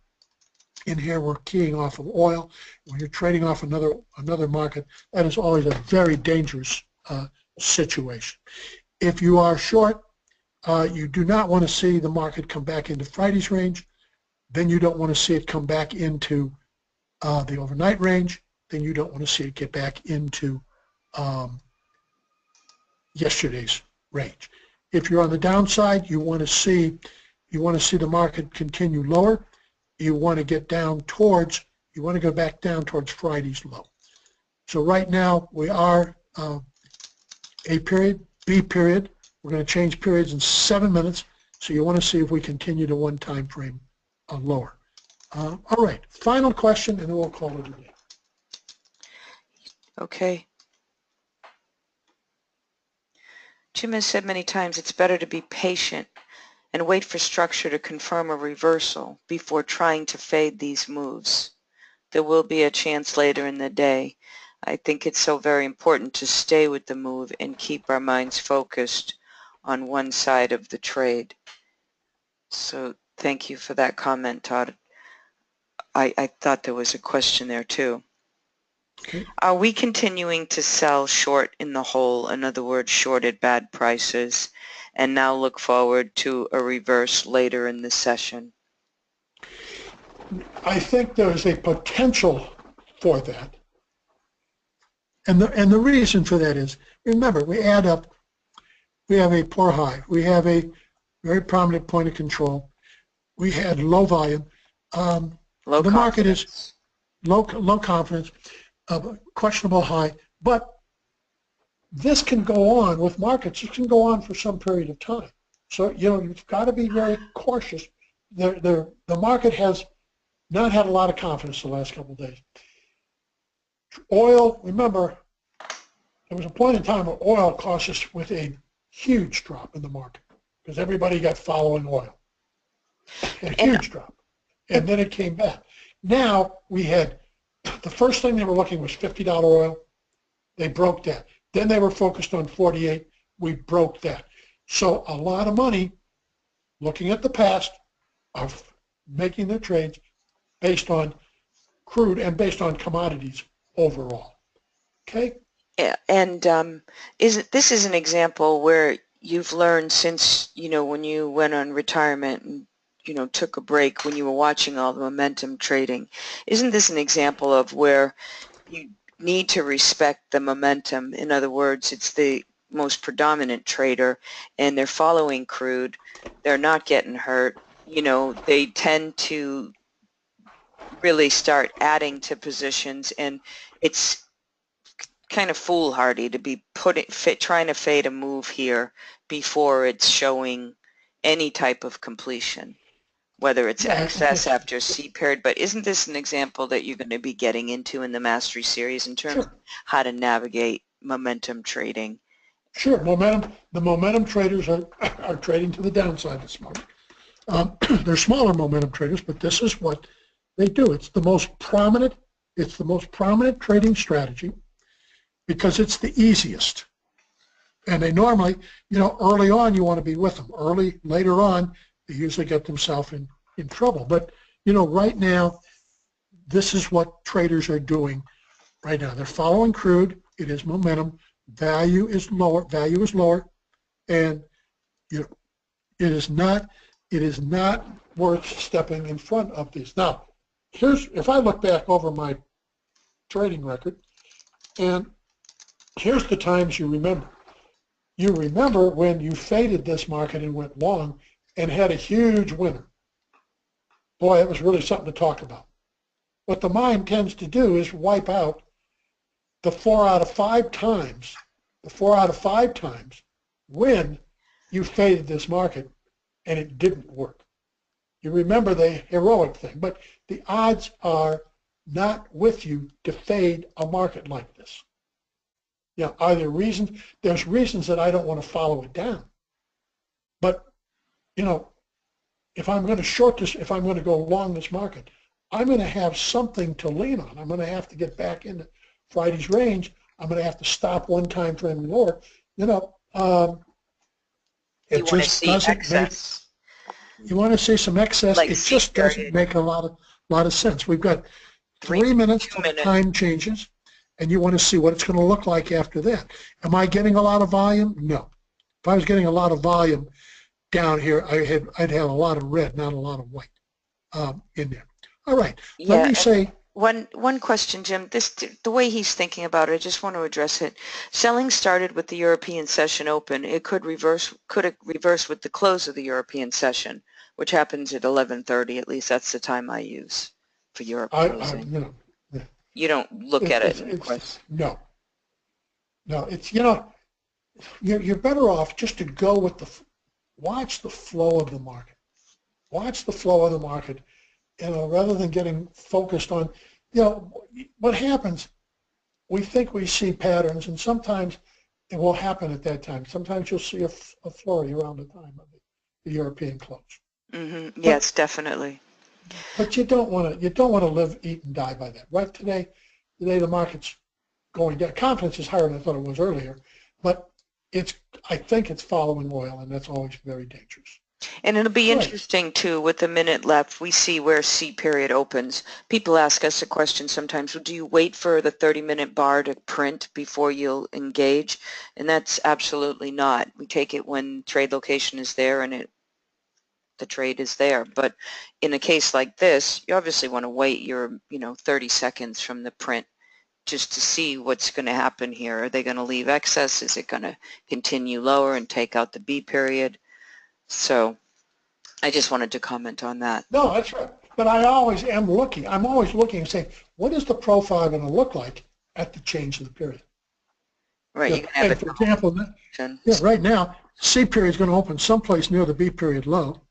In here, we're keying off of oil. When you're trading off another market, that is always a very dangerous situation. If you are short, you do not want to see the market come back into Friday's range. Then you don't want to see it come back into the overnight range. Then you don't want to see it get back into yesterday's range. If you're on the downside, you want to see the market continue lower. You want to go back down towards Friday's low. So right now we are A period, B period. We're going to change periods in 7 minutes. So you want to see if we continue to one time frame lower. All right, final question, and then we'll call it a day. Okay. Jim has said many times it's better to be patient and wait for structure to confirm a reversal before trying to fade these moves. There will be a chance later in the day. I think it's so very important to stay with the move and keep our minds focused on one side of the trade. So thank you for that comment, Todd. I thought there was a question there too. Okay. Are we continuing to sell short in the hole, in other words, short at bad prices, and now look forward to a reverse later in the session? I think there's a potential for that. And the reason for that is, remember, we add up, we have a poor high, we have a very prominent point of control, we had low volume, the market is low confidence, questionable high, but this can go on with markets, it can go on for some period of time. So, you know, you've got to be very cautious. The market has not had a lot of confidence the last couple of days. Oil, remember, there was a point in time where oil caused us with a huge drop in the market because everybody got following oil. A huge drop. And then it came back. Now we had, the first thing they were looking was $50 oil. They broke that. Then they were focused on 48. We broke that. So a lot of money, looking at the past, are making their trades based on crude and based on commodities overall. Okay? Yeah, and this is an example where you've learned since, you know, when you went on retirement and took a break when you were watching all the momentum trading. Isn't this an example of where you need to respect the momentum? In other words, it's the most predominant trader and they're following crude. They're not getting hurt. They tend to really start adding to positions, and it's kind of foolhardy to be trying to fade a move here before it's showing any type of completion, whether it's Yeah, excess after C period. But isn't this an example that you're going to be getting into in the Mastery Series in terms of sure. how to navigate momentum trading? Sure, the momentum traders are trading to the downside this morning. They're smaller momentum traders, but this is what they do. It's the most prominent trading strategy because it's the easiest. And they normally, early on you want to be with them. Later on, they usually get themselves in trouble. But, right now, this is what traders are doing right now. They're following crude. It is momentum. Value is lower, and it is not worth stepping in front of these. Now, if I look back over my trading record, and here's the times you remember. You remember when you faded this market and went long and had a huge winner. Boy, it was really something to talk about. What the mind tends to do is wipe out the 4 out of 5 times when you faded this market and it didn't work. You remember the heroic thing, but the odds are not with you to fade a market like this. Are there reasons? There's reasons that I don't want to follow it down. But, if I'm going to short this, if I'm going to go long this market, I'm going to have something to lean on. I'm going to have to get back into Friday's range. I'm going to have to stop one time frame lower. It You want to just see doesn't excess, you want to see some excess. like It C just doesn't period. make a lot of sense. We've got 3 minutes till the time changes, and you want to see what it's going to look like after that. Am I getting a lot of volume? No. If I was getting a lot of volume down here, I'd have a lot of red, not a lot of white in there. All right. Let Yeah. me say. One question, Jim. The way he's thinking about it, I just want to address it. Selling started with the European session open. It could reverse with the close of the European session, which happens at 11:30. At least that's the time I use for Europe closing. You don't look at it, of course. No. It's you're better off just to go with watch the flow of the market. Watch the flow of the market. Rather than getting focused on, what happens, we think we see patterns, and sometimes it will happen at that time. Sometimes you'll see a flurry around the time of the European close. Mm-hmm. Yes, definitely. But you don't want to live, eat, and die by that. Right today the market's going down. Confidence is higher than I thought it was earlier, but I think it's following oil, and that's always very dangerous. And it'll be interesting, too, with a minute left, we see where C period opens. People ask us a question sometimes, well, do you wait for the 30-minute bar to print before you'll engage? And that's absolutely not. We take it when trade location is there and the trade is there. But in a case like this, you obviously want to wait your 30 seconds from the print just to see what's going to happen here. Are they going to leave excess? Is it going to continue lower and take out the B period? So I just wanted to comment on that. No, that's right. But I always am looking. I'm always looking and saying, what is the profile going to look like at the change of the period? Right. Yeah, you can have and for example, right now, C period is going to open someplace near the B period low.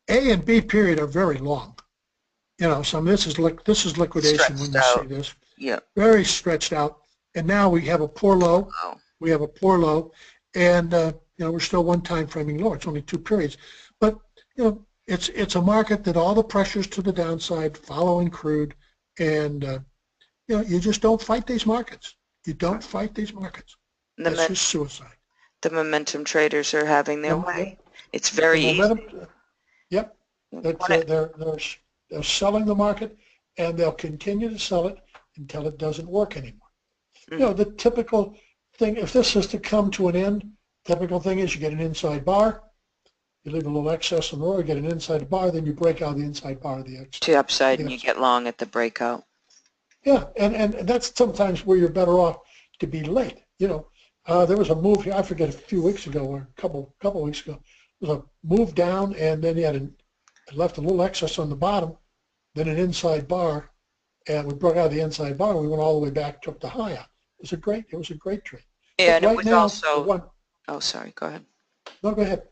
A and B period are very long. So this is liquidation when you see this. Yeah. Very stretched out. And now we have a poor low. Oh. We have a poor low, and we're still one time framing lower. It's only 2 periods, but it's a market that all the pressures to the downside, following crude, and you just don't fight these markets. You don't fight these markets. That's just suicide. The momentum traders are having their way. It's very easy. Yep. They're selling the market, and they'll continue to sell it until it doesn't work anymore. Mm-hmm. The typical thing, if this is to come to an end, typical thing is you get an inside bar, You leave a little excess on the lower, get an inside bar, then you break out the inside bar of the excess. To upside, and you get long at the breakout. Yeah, and that's sometimes where you're better off to be late. There was a move here, I forget, a few weeks ago or a couple weeks ago. There was a move down, and then you had left a little excess on the bottom, then an inside bar, and we broke out the inside bar. And we went all the way back, took the high out. It was a great trade. Yeah, But and it right was now, also, oh, sorry, go ahead. No, go ahead.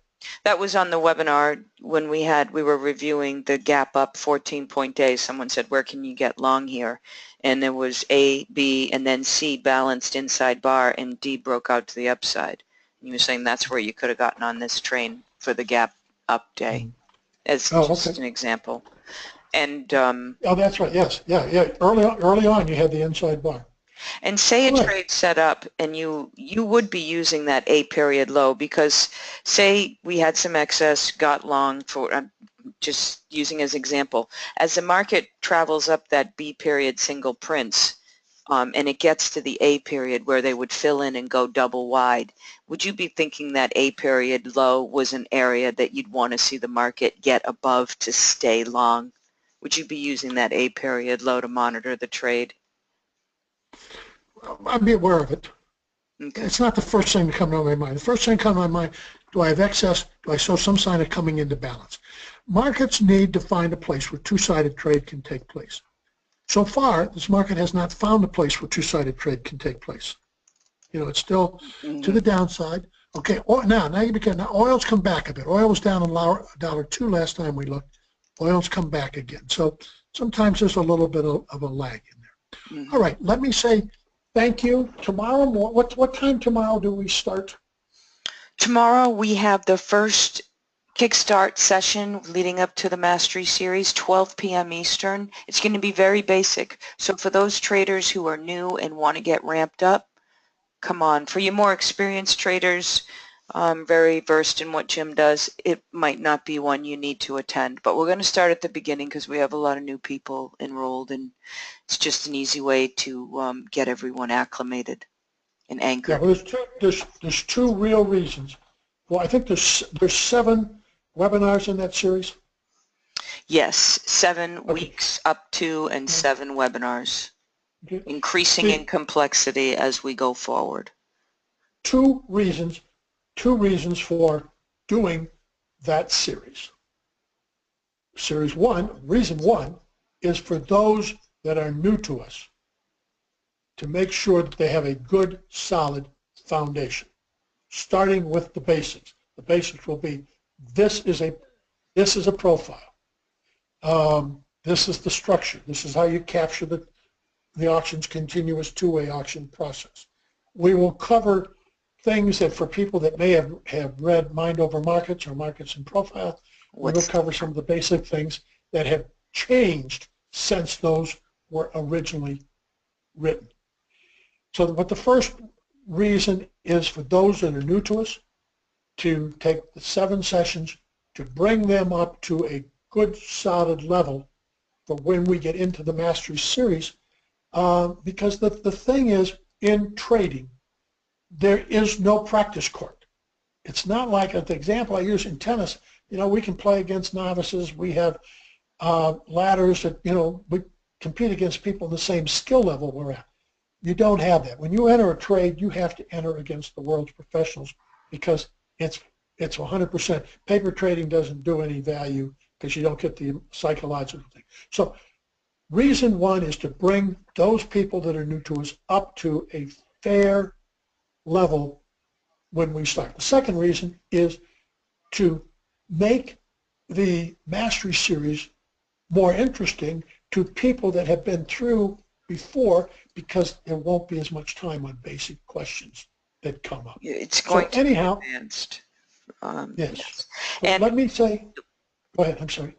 That was on the webinar when we were reviewing the gap up 14-point day. Someone said, where can you get long here? And there was A, B, and then C balanced inside bar, and D broke out to the upside. And you were saying that's where you could have gotten on this train for the gap up day, as just an example. And oh, that's right. Yes, yeah. Early on, you had the inside bar. And say a trade set up and you would be using that A period low, because say we had some excess, got long for, just using as example, as the market travels up that B period single prints and it gets to the A period where they would fill in and go double wide, would you be thinking that A period low was an area that you'd want to see the market get above to stay long? Would you be using that A period low to monitor the trade? I'd be aware of it. Okay. It's not the first thing to come to my mind. The first thing to come to my mind, do I have excess? Do I show some sign of coming into balance? Markets need to find a place where two-sided trade can take place. So far, this market has not found a place where two-sided trade can take place. It's still to the downside. Okay, now oil's come back a bit. Oil was down $1.02 last time we looked. Oil's come back again. So sometimes there's a little bit of a lag in there. All right, let me say thank you. Tomorrow, what time tomorrow do we start? Tomorrow we have the first Kickstart session leading up to the Mastery Series, 12 p.m. Eastern. It's going to be very basic. So for those traders who are new and want to get ramped up, come on. For you more experienced traders, very versed in what Jim does, it might not be one you need to attend. But we're going to start at the beginning because we have a lot of new people enrolled, and it's just an easy way to get everyone acclimated and anchored. Yeah, well, there's two real reasons. Well, I think there's 7 webinars in that series. Yes, 7 weeks up to and 7 webinars, increasing in complexity as we go forward. Two reasons for doing that series. Series 1, reason 1 is for those that are new to us, to make sure that they have a good, solid foundation, starting with the basics. The basics will be, this is a profile. This is the structure. This is how you capture the auction's continuous two-way auction process. We will cover things that for people that may have read Mind Over Markets or Markets in Profile, we will cover some of the basic things that have changed since those were originally written. So what the first reason is for those that are new to us, to take the 7 sessions, to bring them up to a good solid level for when we get into the Mastery Series, because the thing is, in trading, there is no practice court. It's not like the example I use in tennis. We can play against novices. We have ladders that, we compete against people in the same skill level we're at. You don't have that. When you enter a trade, you have to enter against the world's professionals, because it's 100%. Paper trading doesn't do any value because you don't get the psychological thing. So reason 1 is to bring those people that are new to us up to a fair level when we start. The second reason is to make the Mastery Series more interesting to people that have been through before, because there won't be as much time on basic questions that come up. It's going to be advanced. Yes. And let me say, go ahead, I'm sorry.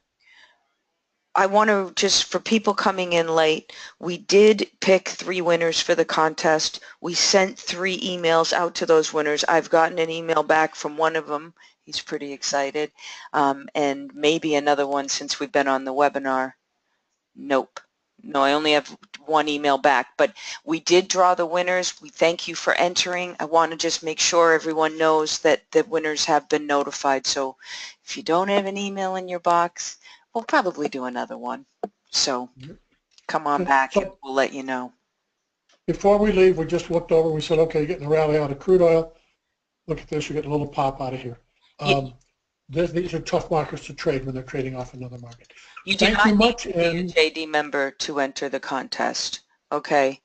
I want to just, for people coming in late, we did pick 3 winners for the contest. We sent 3 emails out to those winners. I've gotten an email back from one of them. He's pretty excited. And maybe another one since we've been on the webinar. Nope. No, I only have one email back, but we did draw the winners. We thank you for entering. I want to just make sure everyone knows that the winners have been notified. So if you don't have an email in your box, we'll probably do another one. So come on back and So we'll let you know. before we leave, we just looked over, we said, okay, you're getting a rally out of crude oil. Look at this, you're getting a little pop out of here. These are tough markets to trade when they're trading off another market. You do Thank not you need much. to be a And JD member to enter the contest, okay,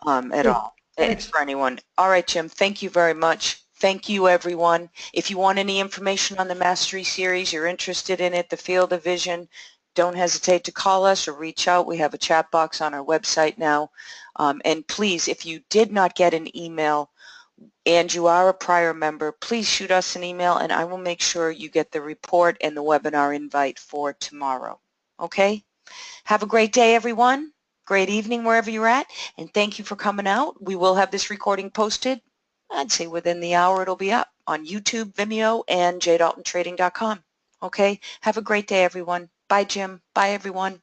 at good, all, thanks. for anyone. All right, Jim, thank you very much. Thank you, everyone. If you want any information on the Mastery Series, you're interested in it, the Field of Vision, don't hesitate to call us or reach out. We have a chat box on our website now. And please, if you did not get an email and you are a prior member, please shoot us an email and I will make sure you get the report and the webinar invite for tomorrow. Okay? Have a great day, everyone. Great evening wherever you're at, and thank you for coming out. We will have this recording posted. I'd say within the hour it'll be up on YouTube, Vimeo, and jdaltontrading.com. Okay? Have a great day, everyone. Bye, Jim. Bye, everyone.